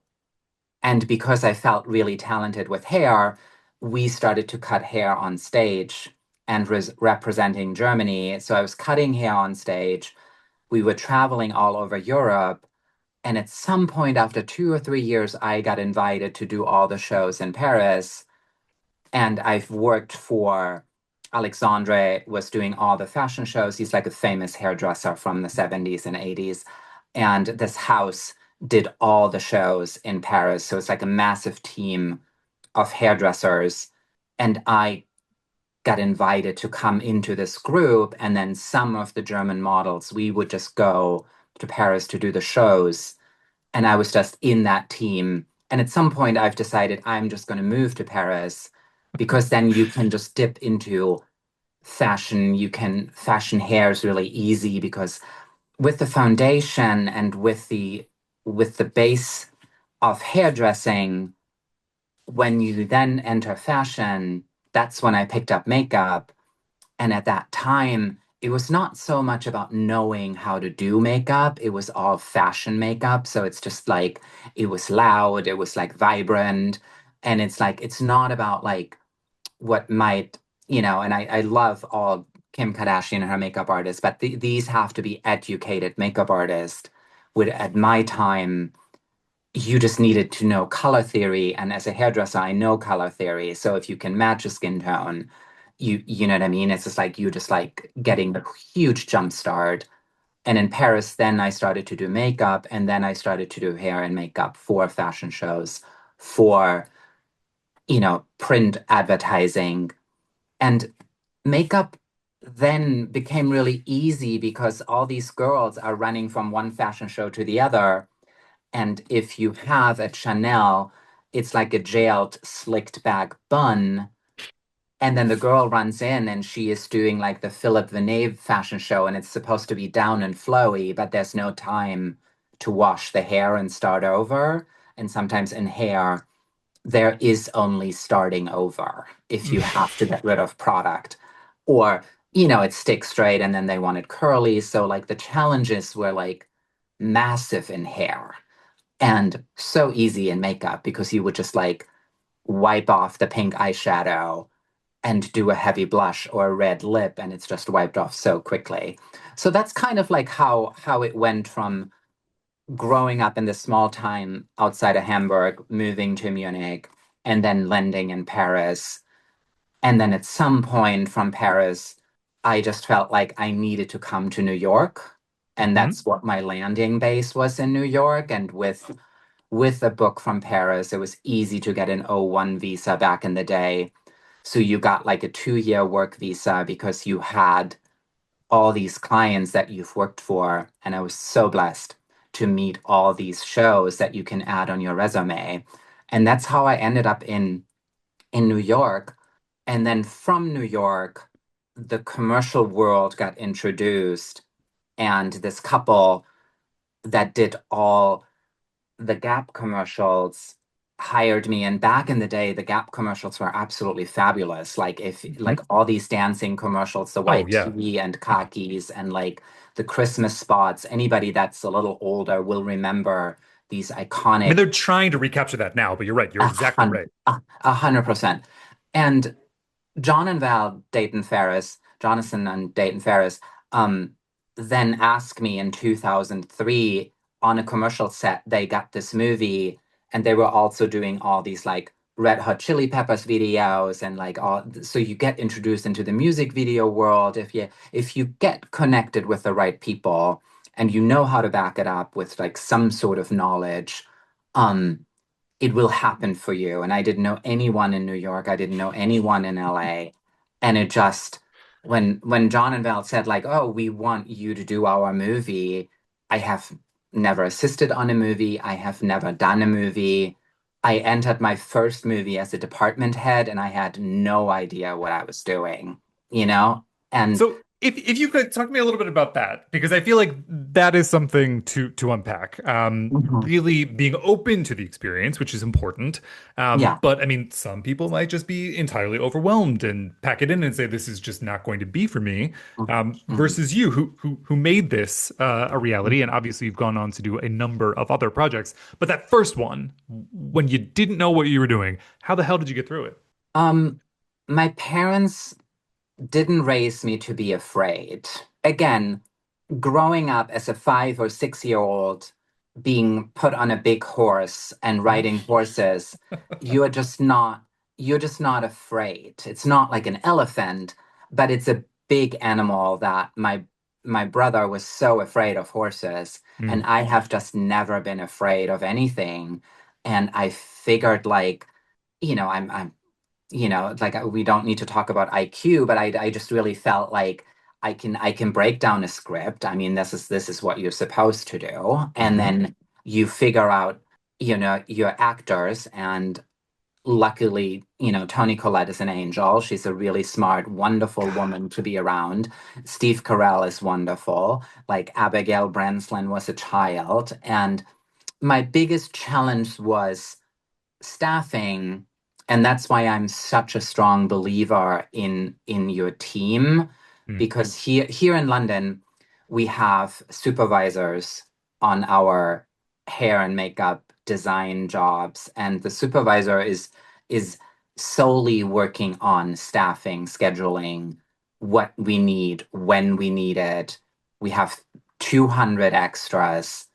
and because I felt really talented with hair, we started to cut hair on stage and representing Germany. So I was cutting hair on stage. We were traveling all over Europe. And at some point after 2 or 3 years, I got invited to do all the shows in Paris. And I've worked for Alexandre, was doing all the fashion shows. He's like a famous hairdresser from the 70s and 80s. And this house did all the shows in Paris. So it's like a massive team of hairdressers. And I got invited to come into this group. And then some of the German models, we would just go to Paris to do the shows. And I was just in that team. And at some point, I've decided I'm just going to move to Paris because then you can just dip into fashion. Fashion hair is really easy because with the foundation and with the base of hairdressing, when you then enter fashion, that's when I picked up makeup. And at that time, it was not so much about knowing how to do makeup. It was all fashion makeup. So it's just like, it was loud, it was like vibrant. And it's like, it's not about like what might, and I love all Kim Kardashian and her makeup artists, but these have to be educated makeup artists. At my time, you just needed to know color theory. And as a hairdresser, I know color theory. So if you can match a skin tone, you know what I mean? It's just like you just like getting the huge jump start. And in Paris, then I started to do makeup, and then I started to do hair and makeup for fashion shows, for print advertising. And makeup then became really easy because all these girls are running from one fashion show to the other. And if you have at Chanel, it's like a jailed, slicked back bun. And then the girl runs in and she is doing like the Philippe Villeneuve fashion show, and it's supposed to be down and flowy, but there's no time to wash the hair and start over. And sometimes in hair, there is only starting over if you have to get rid of product. Or, it sticks straight and then they want it curly. So like the challenges were like massive in hair and so easy in makeup because you would just like wipe off the pink eyeshadow and do a heavy blush or a red lip, and it's just wiped off so quickly. So that's kind of like how it went from growing up in this small town outside of Hamburg, moving to Munich, and then landing in Paris. And then at some point from Paris, I just felt like I needed to come to New York. And Hmm. that's what my landing base was, in New York. And with a book from Paris, it was easy to get an O1 visa back in the day. So you got like a 2-year work visa because you had all these clients that you've worked for. And I was so blessed to meet all these shows that you can add on your resume. And that's how I ended up in New York. And then from New York, the commercial world got introduced, and this couple that did all the Gap commercials hired me. And back in the day, the Gap commercials were absolutely fabulous. Like Hmm. like all these dancing commercials, the Oh white yeah. tea and khakis and like the Christmas spots. Anybody that's a little older will remember these I mean, iconic they're trying to recapture that now, but you're right. You're a exactly hun- right. 100%. And John and Val Dayton Ferris, Jonathan and Dayton Ferris, um, then asked me in 2003 on a commercial set. They got this movie, and they were also doing all these like Red Hot Chili Peppers videos and like all. So you get introduced into the music video world if you get connected with the right people and you know how to back it up with like some sort of knowledge. Um, it will happen for you. And I didn't know anyone in New York. I didn't know anyone in LA. And it just when John and Val said like, "Oh, we want you to do our movie," I have never assisted on a movie. I have never done a movie. I entered my first movie as a department head and I had no idea what I was doing, you know? And So if you could talk to me a little bit about that, because I feel like that is something to unpack. Mhm. Really being open to the experience, which is important. Yeah. But I mean, some people might just be entirely overwhelmed and pack it in and say this is just not going to be for me. Mhm. Versus you, who made this a reality, and obviously you've gone on to do a number of other projects. But that first one, when you didn't know what you were doing, how the hell did you get through it? Um, my parents didn't raise me to be afraid. Again, growing up as a 5 or 6 year old, being put on a big horse and riding horses, you're just not you're just not afraid. It's not like an elephant, but it's a big animal that my brother was so afraid of horses, and Mm, I have just never been afraid of anything. And I figured like, I'm like we don't need to talk about IQ, but I just really felt like I can break down a script. I mean, this is what you're supposed to do, and hmm then you figure out, your actors. And luckily, Toni Collette is an angel. She's a really smart, wonderful woman to be around. Steve Carell is wonderful. Like Abigail Breslin was a child, and my biggest challenge was staffing, and that's why I'm such a strong believer in your team, mm, because here in London we have supervisors on our hair and makeup design jobs, and the supervisor is solely working on staffing, scheduling, what we need, when we need it. We have 200 extras.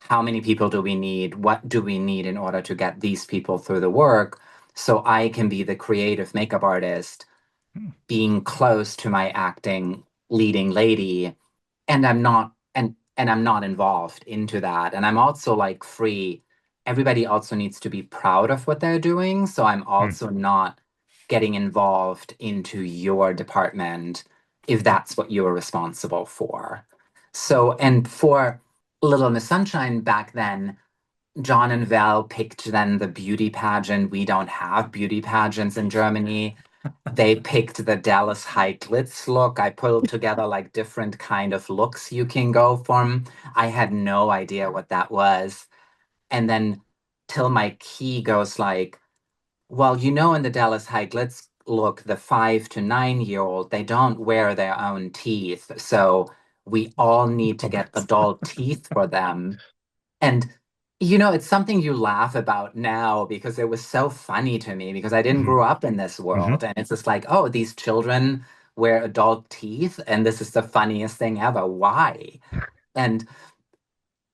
How many people do we need? What do we need in order to get these people through the work? So I can be the creative makeup artist, mm, being close to my acting leading lady, and I'm not involved into that. And I'm also like free. Everybody also needs to be proud of what they're doing. So I'm mm, also not getting involved into your department if that's what you're responsible for. So, and for Little Miss Sunshine back then, John and Val picked then the beauty pageant. We don't have beauty pageants in Germany. They picked the Dallas High Glitz look. I pulled together like different kind of looks you can go from. I had no idea what that was. And then till my key goes like, well, in the Dallas High Glitz look, the 5 to 9 year old, they don't wear their own teeth. So we all need to get adult teeth for them. And it's something you laugh about now because it was so funny to me because I didn't hmm grow up in this hmm world. And it's just like, oh, these children wear adult teeth and this is the funniest thing ever. Why? And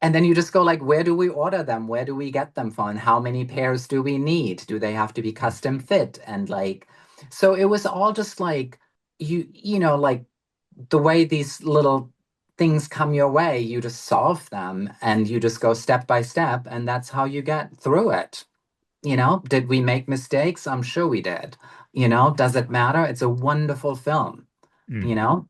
and then you just go like, where do we order them? Where do we get them from? How many pairs do we need? Do they have to be custom fit? And like, so it was all just like like the way these little things come your way, you just solve them and you just go step by step, and that's how you get through it. Did we make mistakes? I'm sure we did. Does it matter? It's a wonderful film, mm. you know?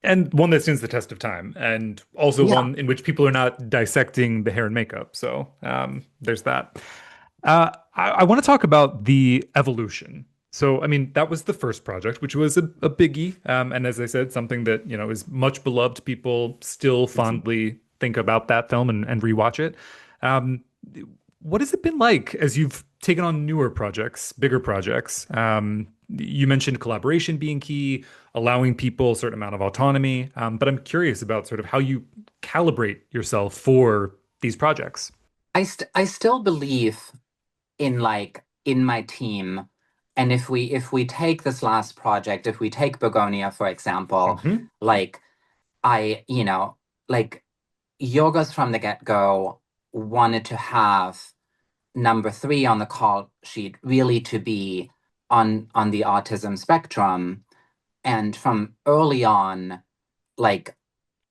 And one that stands the test of time, and also Yeah. one in which people are not dissecting the hair and makeup. So there's that. I want to talk about the evolution. So, I mean, that was the first project, which was a biggie. And as I said, something that, is much beloved. People still Mhm. fondly think about that film and rewatch it. Um, what has it been like as you've taken on newer projects, bigger projects? You mentioned collaboration being key, allowing people a certain amount of autonomy. But I'm curious about sort of how you calibrate yourself for these projects. I still believe in like in my team. And if we take this last project, if we take Bugonia, for example, hmm like I, like Yogas from the get-go wanted to have number three on the call sheet really to be on the autism spectrum. And from early on, like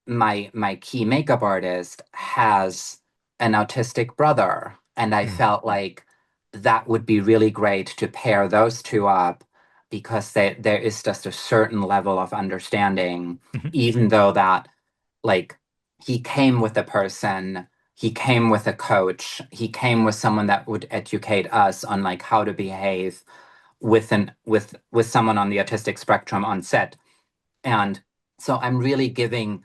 my key makeup artist has an autistic brother, and I felt like that would be really great to pair those two up because there is just a certain level of understanding, hmm even though that like he came with a person, he came with a coach, he came with someone that would educate us on like how to behave with someone on the autistic spectrum on set. And So I'm really giving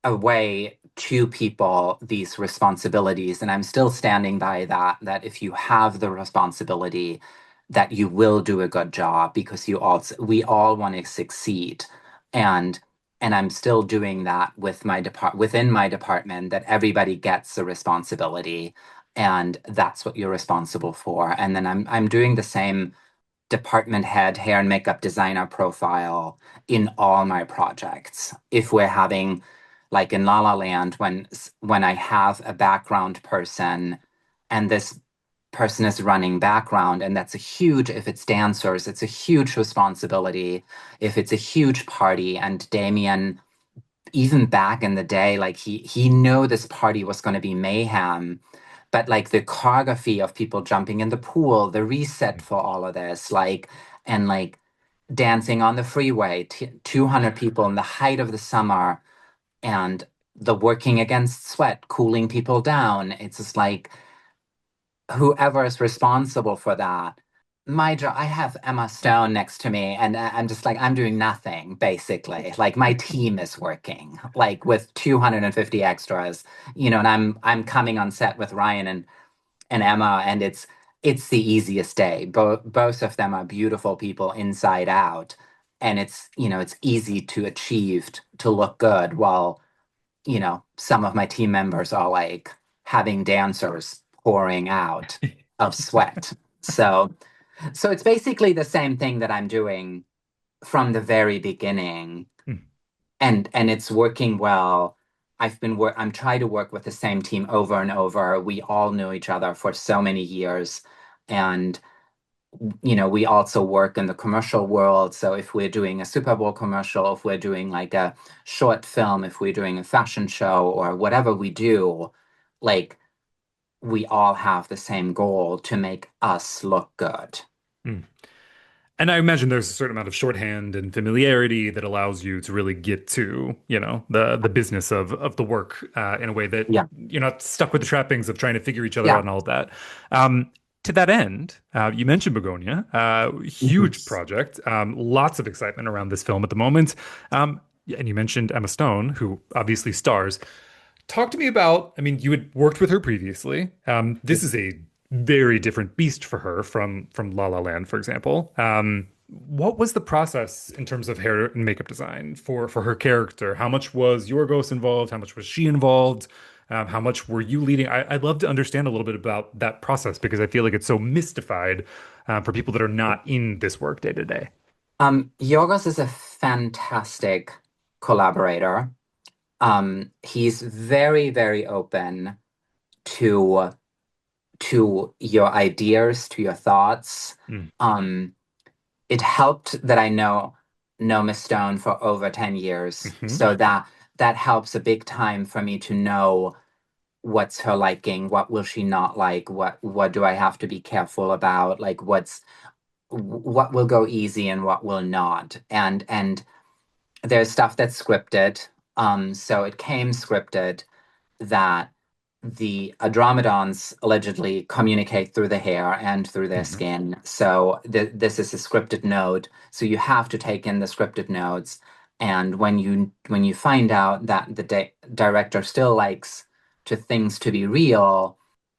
away to people these responsibilities. And I'm still standing by that, that if you have the responsibility, that you will do a good job because we all want to succeed. And and I'm still doing that with within my department, that everybody gets a responsibility and that's what you're responsible for. And then I'm doing the same department head hair and makeup designer profile in all my projects. If we're having, like in La La Land, when I have a background person and this person is running background, and that's a huge, if it's dancers, it's a huge responsibility. If it's a huge party, and Damien, even back in the day, like he knew this party was going to be mayhem, but like the choreography of people jumping in the pool, the reset for all of this, like, and like dancing on the freeway, 200 people in the height of the summer, and the working against sweat, cooling people down. It's just like whoever is responsible for that. My job, I have Emma Stone next to me, and I'm just like, I'm doing nothing, basically. Like my team is working, like with 250 extras, and I'm coming on set with Ryan and Emma, and it's the easiest day. Both of them are beautiful people inside out, and it's easy to achieve to look good while some of my team members are like having dancers pouring out of sweat. So it's basically the same thing that I'm doing from the very beginning, Mm. and it's working well. I'm trying to work with the same team over and over. We all know each other for so many years, and we also work in the commercial world. So if we're doing a Super Bowl commercial, if we're doing like a short film, if we're doing a fashion show or whatever we do, like we all have the same goal to make us look good. Mm. And I imagine there's a certain amount of shorthand and familiarity that allows you to really get to, the business of the work in a way that Yeah. you're not stuck with the trappings of trying to figure each other out Yeah. and all of that. To that end, you mentioned Bugonia, Mhm. huge project, lots of excitement around this film at the moment. And you mentioned Emma Stone, who obviously stars. Talk to me about, I mean, you had worked with her previously. This is a very different beast for her from La La Land, for example. What was the process in terms of hair and makeup design for her character? How much was Yorgos involved? How much was she involved? How much were you leading? I'd love to understand a little bit about that process because I feel like it's so mystified for people that are not in this work day to day. Yorgos is a fantastic collaborator. He's very, very open to your ideas, to your thoughts. Mm. Um, it helped that I know Miss Stone for over 10 years, Hmm. so that helps a big time for me to know what's her liking, what will she not like, what do I have to be careful about, like what will go easy and what will not, and there's stuff that's scripted. So it came scripted that the Andromedons allegedly communicate through the hair and through their Hmm. skin. So this is a scripted note. So you have to take in the scripted notes. And when you find out that the director still likes to things to be real,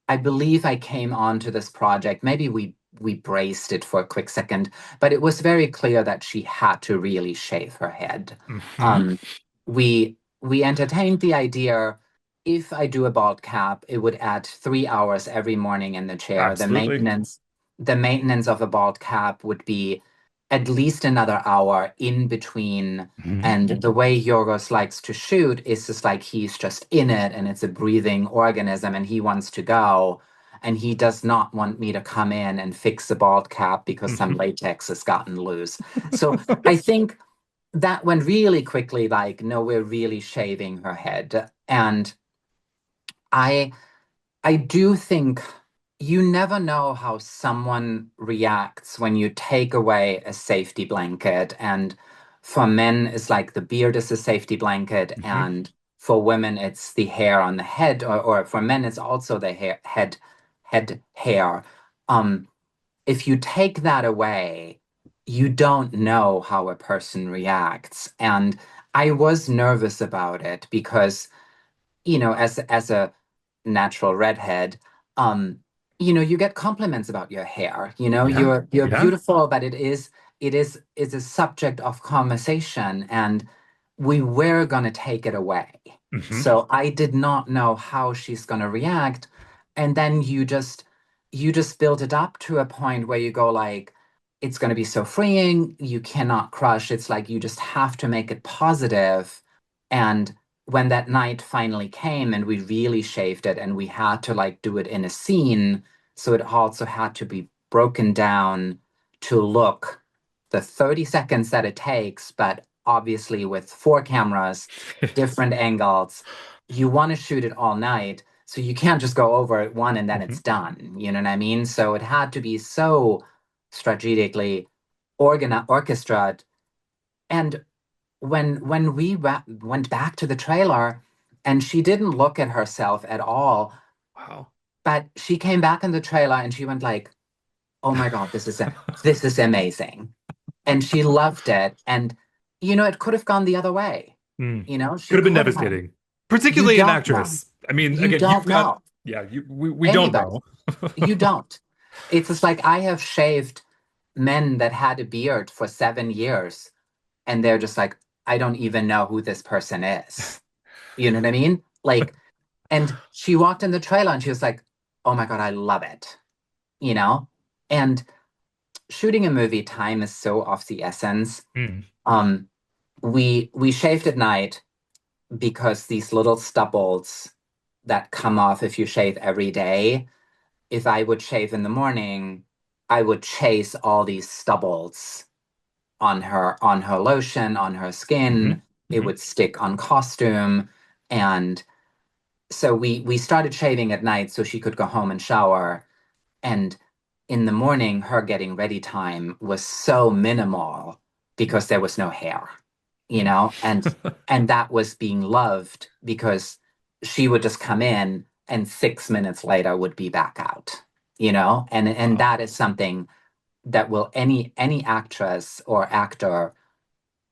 I believe I came onto this project. Maybe we braced it for a quick second, but it was very clear that she had to really shave her head. Hmm. Um, we entertained the idea, if I do a bald cap, it would add 3 hours every morning in the chair. The Absolutely. maintenance of a bald cap would be at least another hour in between. Hmm. And the way Yorgos likes to shoot is just like he's just in it and it's a breathing organism and he wants to go. And he does not want me to come in and fix the bald cap because some Hmm. latex has gotten loose. So I think that went really quickly, like, no, we're really shaving her head. And I I do think you never know how someone reacts when you take away a safety blanket. And for men, it's like the beard is a safety blanket, Hmm. and for women, it's the hair on the head, or for men, it's also the head hair. Um, if you take that away, you don't know how a person reacts. And I was nervous about it because, as a natural redhead, um, you get compliments about your hair. Yeah. You're Yeah. beautiful, but it is a subject of conversation, and we were gonna take it away. Hmm. So I did not know how she's gonna react. And then you just build it up to a point where you go like, it's gonna be so freeing, you cannot crush. It's like you just have to make it positive. And when that night finally came and we really shaved it and we had to like do it in a scene, so it also had to be broken down to look the 30 seconds that it takes, but obviously with four cameras, different angles, you want to shoot it all night. So you can't just go over it one and then Hmm. it's done. You know what I mean? So it had to be so strategically orchestrated. And when we went back to the trailer, and she didn't look at herself at all, Wow. but she came back in the trailer and she went like, "Oh my God, this is amazing," and she loved it. And it could have gone the other way. Mm. She Could have been could have. devastating, You particularly an don't know. actress. I mean, You again, don't you've got, know yeah, we don't anybody. know. You don't. It's just like I have shaved men that had a beard for 7 years, and they're just like, I don't even know who this person is. You know what I mean? Like, and she walked in the trailer and she was like, oh my God, I love it. You know? And shooting a movie, time is so of the essence. Mm. Um, we shaved at night because these little stubbles that come off if you shave every day, if I would shave in the morning, I would chase all these stubbles on her lotion, on her Hmm. skin. It Hmm. would stick on costume. And so we started shaving at night so she could go home and shower. And in the morning, her getting ready time was so minimal because there was no hair, and that was being loved because she would just come in and 6 minutes later would be back out, and Wow. that is something that will any actress or actor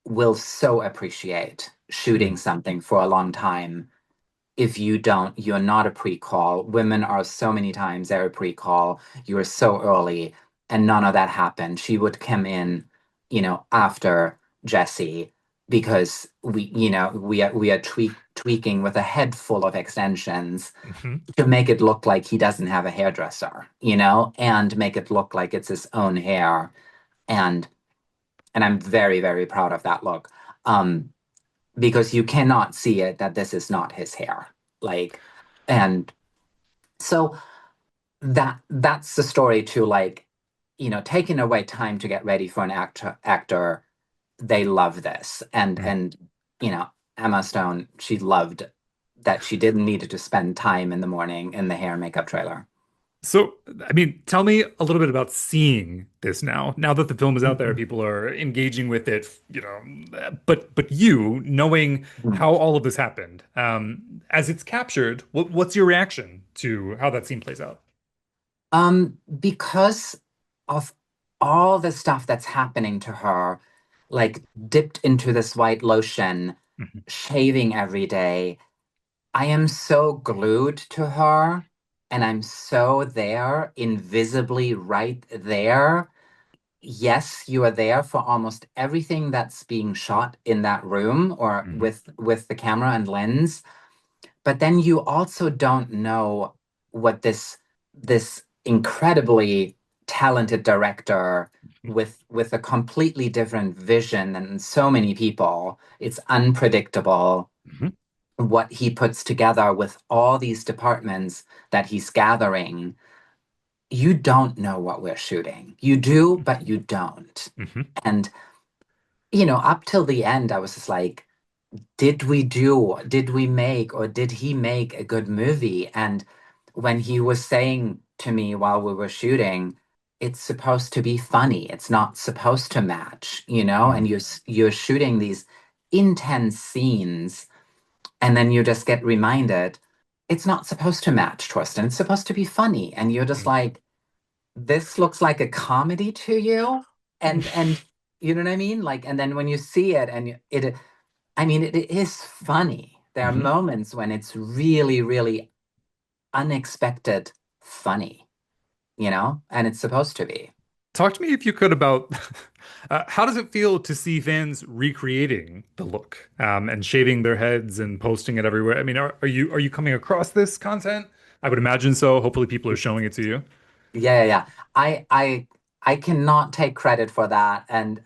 will so appreciate shooting Mm. something for a long time. If you're not a pre-call. Women are so many times they're a pre-call. You were so early, and none of that happened. She would come in, after Jesse because we are tweaking with a head full of extensions Hmm. to make it look like he doesn't have a hairdresser, and make it look like it's his own hair. And I'm very, very proud of that look. Um, because you cannot see it that this is not his hair. Like, and so that's the story to like, taking away time to get ready for an actor, they love this. And Mm. and Emma Stone, she loved that she didn't need to spend time in the morning in the hair and makeup trailer. So, I mean, tell me a little bit about seeing this now. Now that the film is out there, Mhm. people are engaging with it, but you knowing how all of this happened, as it's captured, what's your reaction to how that scene plays out? Because of all the stuff that's happening to her, like dipped into this white lotion, Mhm. shaving every day, I am so glued to her, and I'm so there, invisibly right there. Yes, you are there for almost everything that's being shot in that room or Mhm. with the camera and lens. But then you also don't know what this incredibly talented director with a completely different vision than so many people. It's unpredictable Mhm. what he puts together with all these departments that he's gathering. You don't know what we're shooting. You do, but you don't. Mhm. And up till the end, I was just like, did we make, or did he make a good movie? And when he was saying to me while we were shooting, it's supposed to be funny. It's not supposed to match, and Mhm. you're shooting these intense scenes, and then you just get reminded it's not supposed to match, Torsten. It's supposed to be funny. And you're just Mhm. like, this looks like a comedy to you. And you know what I mean? Like, and then when you see it and it I mean, it is funny. There are Hmm. moments when it's really, really unexpected funny, and it's supposed to be. Talk to me if you could about how does it feel to see fans recreating the look and shaving their heads and posting it everywhere? I mean, are you coming across this content? I would imagine so. Hopefully, people are showing it to you. Yeah, yeah, yeah. I cannot take credit for that. And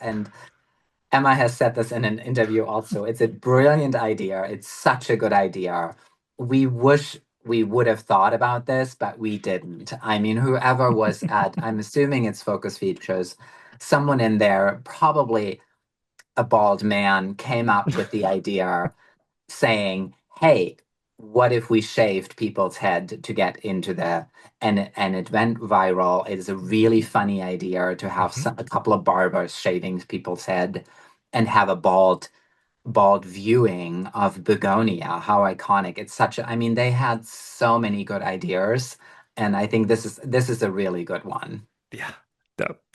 Emma has said this in an interview also. It's a brilliant idea. It's such a good idea. We wish we would have thought about this, but we didn't. I mean, whoever was at, I'm assuming it's Focus Features, someone in there, probably a bald man, came up with the idea saying, "Hey, what if we shaved people's head to get into the," and it went viral. It is a really funny idea to have Mhm. a couple of barbers shaving people's head and have a bald viewing of Bugonia. How iconic. It's such a, I mean, they had so many good ideas, and I think this is a really good one. Yeah,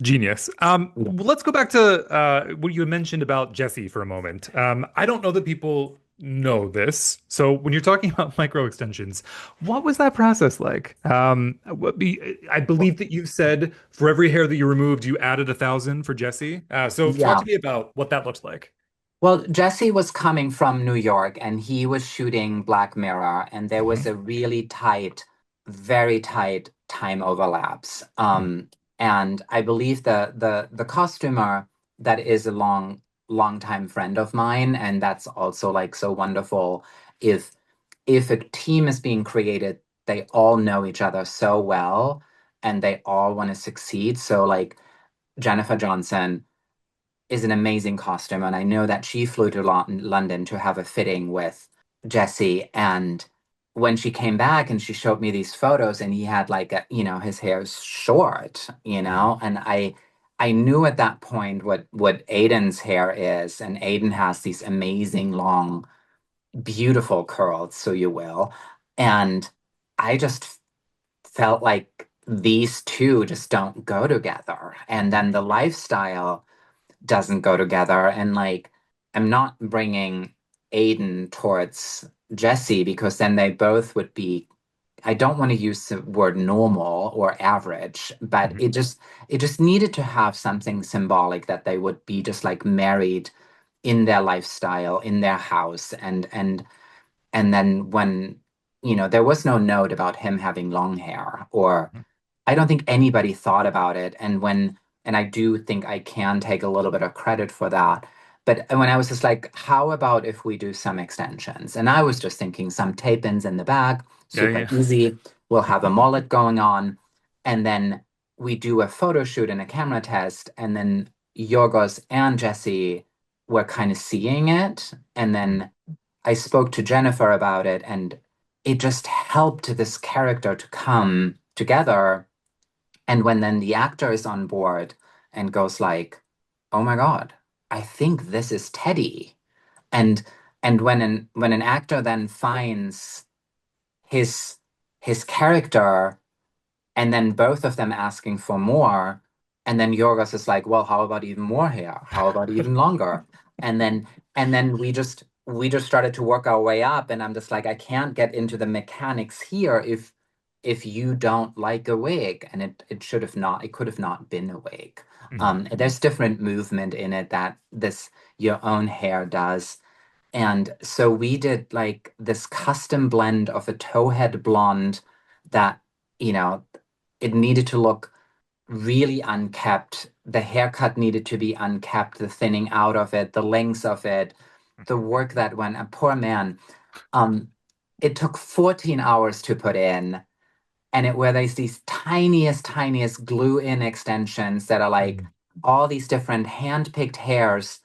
genius. Yeah. Let's go back to what you had mentioned about Jesse for a moment. I don't know that people know this. So when you're talking about micro extensions, what was that process like? I believe that you said for every hair that you removed, you added 1,000 for Jesse. So talk Yeah. to me about what that looked like. Well, Jesse was coming from New York and he was shooting Black Mirror, and there was Hmm. a really tight, very tight time overlaps. And I believe the costumer that is a long time friend of mine, and that's also like so wonderful. If if a team is being created, they all know each other so well and they all want to succeed. So like Jennifer Johnson is an amazing costume, and I know that she flew to London to have a fitting with Jesse. And when she came back and she showed me these photos, and he had like his hair's short, and I knew at that point what Aiden's hair is, and Aiden has these amazing long, beautiful curls, so you will, and I just felt like these two just don't go together, and then the lifestyle doesn't go together. And like, I'm not bringing Aiden towards Jesse because then they both would be. I don't want to use the word normal or average, but Hmm. it just needed to have something symbolic that they would be just like married in their lifestyle, in their house, and then when there was no note about him having long hair, or I don't think anybody thought about it. And I do think I can take a little bit of credit for that. But when I was just like, how about if we do some extensions? And I was just thinking some tape-ins in the back, Yeah, super yeah. easy. We'll have a mullet going on. And then we do a photo shoot and a camera test. And then Yorgos and Jesse were kind of seeing it. And then I spoke to Jennifer about it, and it just helped this character to come together. And when then the actor is on board and goes like, "Oh my God, I think this is Teddy." And when an actor then finds his his character, and then both of them asking for more, and then Yorgos is like, "Well, how about even more hair? How about even longer?" And then we just started to work our way up, and I'm just like, I can't get into the mechanics here if you don't like a wig, and it could have not been a wig. Mhm. There's different movement in it that this your own hair does. And so we did like this custom blend of a towhead blonde that, you know, it needed to look really unkept. The haircut needed to be unkept, the thinning out of it, the length of it, the work that went, a poor man. Um, it took 14 hours to put in, and it where there's these tiniest glue-in extensions that are like Mhm. all these different hand-picked hairs.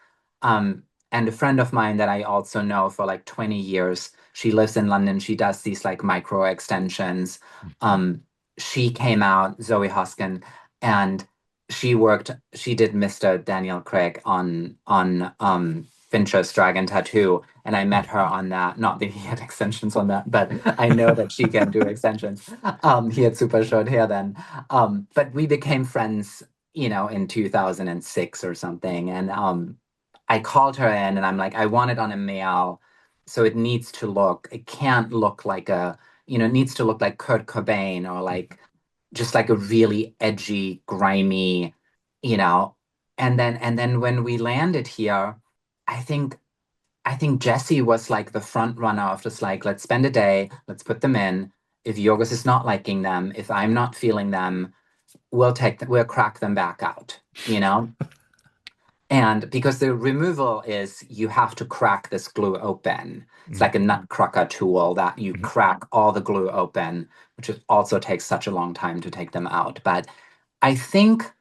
And a friend of mine that I also know for like 20 years, she lives in London. She does these like micro extensions. Um, she came out, Zoe Hoskin, and she did Mr. Daniel Craig on Fincher's Dragon Tattoo, and I met her on that. Not that he had extensions on that, but I know that she can do extensions. He had super short hair then. But we became friends, in 2006 or something. And I called her in and I'm like, I want it on a male. So it can't look like it needs to look like Kurt Cobain or like just like a really edgy, grimy, you know. And then when we landed here, I think I think Jesse was like the front runner of just like, let's spend a day, let's put them in. If Yorgos is not liking them, if I'm not feeling them, we'll crack them back out, you know? And because the removal is you have to crack this glue open. It's Mhm. like a nutcracker tool that you Mhm. crack all the glue open, which also takes such a long time to take them out. But I think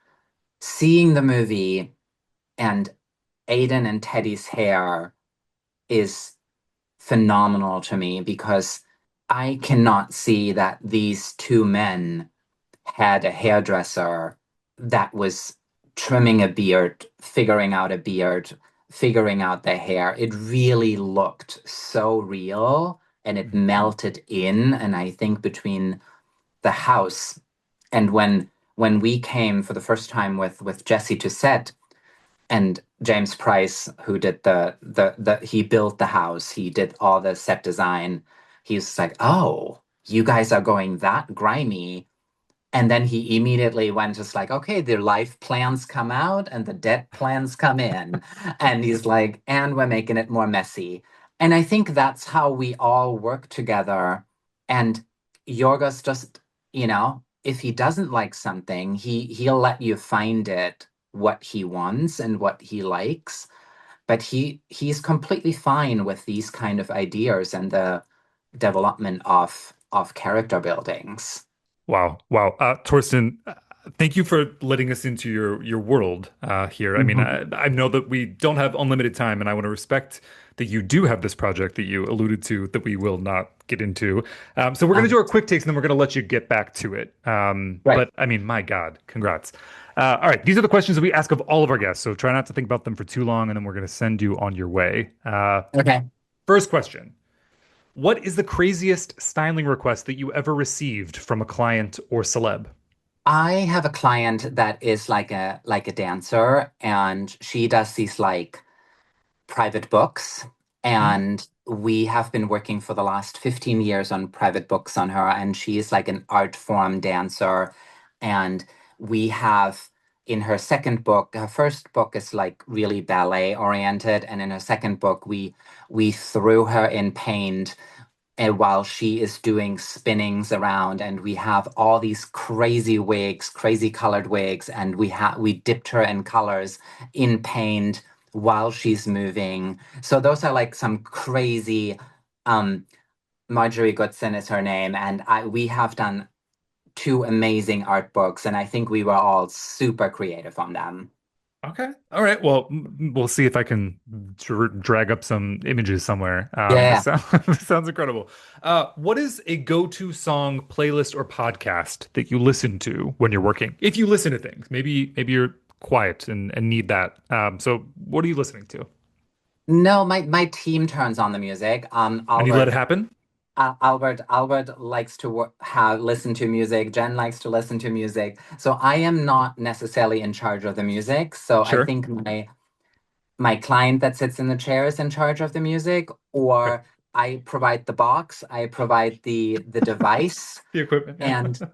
seeing the movie and Aiden and Teddy's hair is phenomenal to me because I cannot see that these two men had a hairdresser that was trimming a beard, figuring out their hair. It really looked so real and it melted in. And I think between the house and when we came for the first time with Jesse to set, and James Price, who did he built the house, he did all the set design. He's like, oh, you guys are going that grimy. And then he immediately went just like, okay, the life plans come out and the debt plans come in. And he's like, and we're making it more messy. And I think that's how we all work together. And Yorgos just, if he doesn't like something, he'll let you find it what he wants and what he likes. But he's completely fine with these kind of ideas and the development of character buildings. Wow. Wow. Torsten, thank you for letting us into your world here. I mean, Mhm. I know that we don't have unlimited time, and I want to respect that you do have this project that you alluded to that we will not get into. So we're going to do our quick takes, and then we're going to let you get back to it. Right. But I mean, my God, congrats. All right, these are the questions that we ask of all of our guests, so try not to think about them for too long, and then we're going to send you on your way. Okay. First question. What is the craziest styling request that you ever received from a client or celeb? I have a client that is like a dancer and she does these like private books Mhm. and we have been working for the last 15 years on private books on her and she is like an art form dancer and we have in her second book her first book is like really ballet oriented and in her second book we threw her in paint and while she is doing spinnings around and we have all these crazy wigs, crazy colored wigs, and we dipped her in colors in paint while she's moving. So those are like some crazy um Marjorie Goodson is her name, and we have done two amazing art books, and I think we were all super creative on them. Okay. All right. Well, we'll see if I can drag up some images somewhere. This Yeah. sounds this sounds incredible. What is a go-to song, playlist, or podcast that you listen to when you're working? If you listen to things, maybe you're quiet and need that. So what are you listening to? No, my team turns on the music. And you let it happen? Albert likes to have listen to music. Jen likes to listen to music. So I am not necessarily in charge of the music. So I Sure. think my client that sits in the chair is in charge of the music, Okay. or I provide the box, I provide the device, The equipment, and yeah.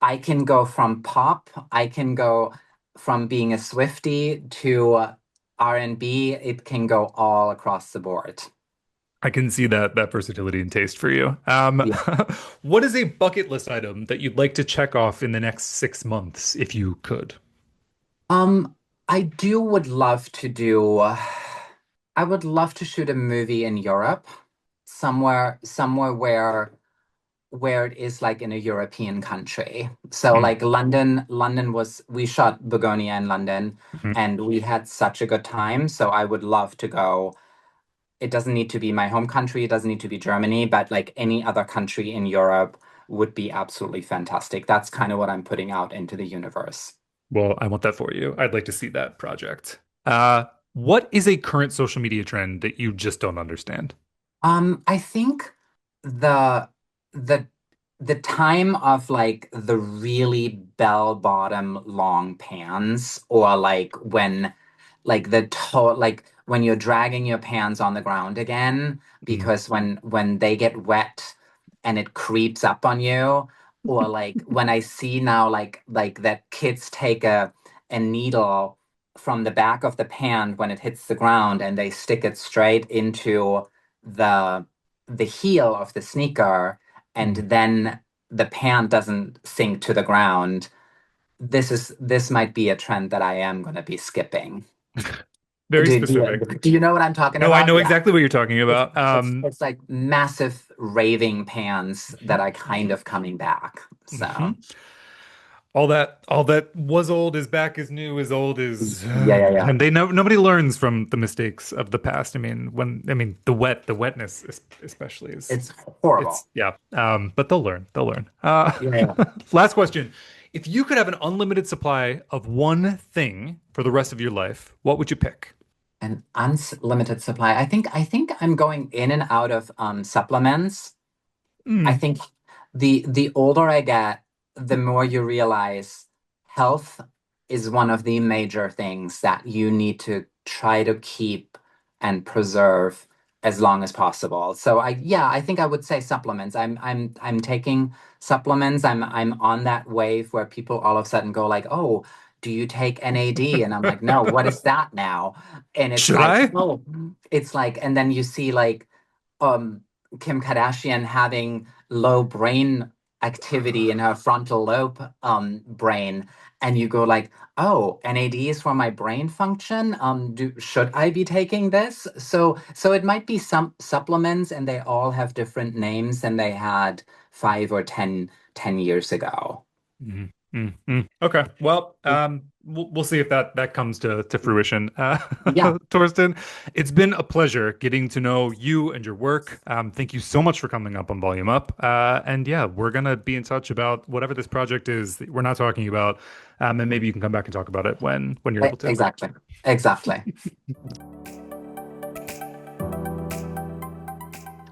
I can go from pop. I can go from being a Swiftie to R&B. It can go all across the board. I can see that versatility and taste for you. Yeah. What is a bucket list item that you'd like to check off in the next 6 months if you could? I do would love to do. I would love to shoot a movie in Europe, somewhere where it is like in a European country. So Mm, like London was we shot Bugonia in London, mhm. and we had such a good time. So I would love to go. It doesn't need to be my home country. It doesn't need to be Germany, but like any other country in Europe would be absolutely fantastic. That's kind of what I'm putting out into the universe. Well, I want that for you. I'd like to see that project. What is a current social media trend that you just don't understand? I think the the the time of like the really bell bottom long pants or like when like like when you're dragging your pants on the ground again, because when they get wet and it creeps up on you, or like when I see now like that kids take a needle from the back of the pant when it hits the ground and they stick it straight into the heel of the sneaker, and then the pant doesn't sink to the ground. This might be a trend that I am going to be skipping. Very specific. Do you know what I'm talking No, about? I know exactly what you're talking about. It's like massive raving pants that are kind of coming back. So all that was old is back, is new, is old is yeah. and nobody learns from the mistakes of the past. I mean, the wetness especially is It's horrible. But they'll learn. Yeah. Last question. If you could have an unlimited supply of one thing for the rest of your life, what would you pick? An unlimited supply. I think I'm going in and out of supplements. I think the older I get, the more you realize health is one of the major things that you need to try to keep and preserve as long as possible. So I think I would say supplements. I'm taking supplements. I'm on that wave where people all of a sudden go like, "Oh, do you take NAD?" And I'm like, "No, what is that now?" And it's Should like, I? "Oh, it's like," and then you see like Kim Kardashian having low brain activity in her frontal lobe brain, and you go like, "Oh, NAD is for my brain function. Should I be taking this?" So it might be some supplements, and they all have different names than they had 5 or 10 years ago. Okay. Well, we'll see if that comes to fruition. Yeah. Torsten, it's been a pleasure getting to know you and your work. Thank you so much for coming up on Volume Up. And yeah, we're gonna be in touch about whatever this project is that we're not talking about. And maybe you can come back and talk about it when you're able to. Exactly.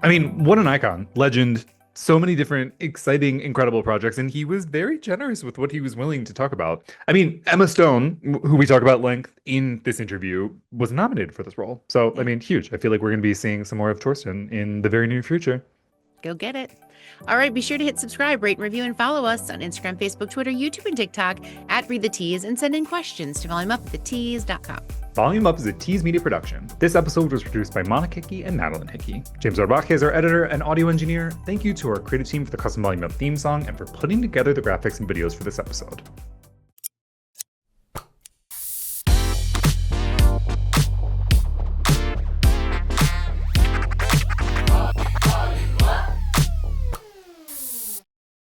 I mean, what an icon, legend, so many different exciting, incredible projects, and he was very generous with what he was willing to talk about. I mean, Emma Stone, who we talk about at length in this interview, was nominated for this role. So, I mean, huge. I feel like we're going to be seeing some more of Torsten in the very near future. Go get it. All right, be sure to hit subscribe, rate, and review, and follow us on Instagram, Facebook, Twitter, YouTube, and TikTok at Read the Tease, and send in questions to volumeup@thetease.com. Volume Up is a Tease Media production. This episode was produced by Monica Hickey and Madeline Hickey. James Arbach is our editor and audio engineer. Thank you to our creative team for the custom Volume Up theme song and for putting together the graphics and videos for this episode.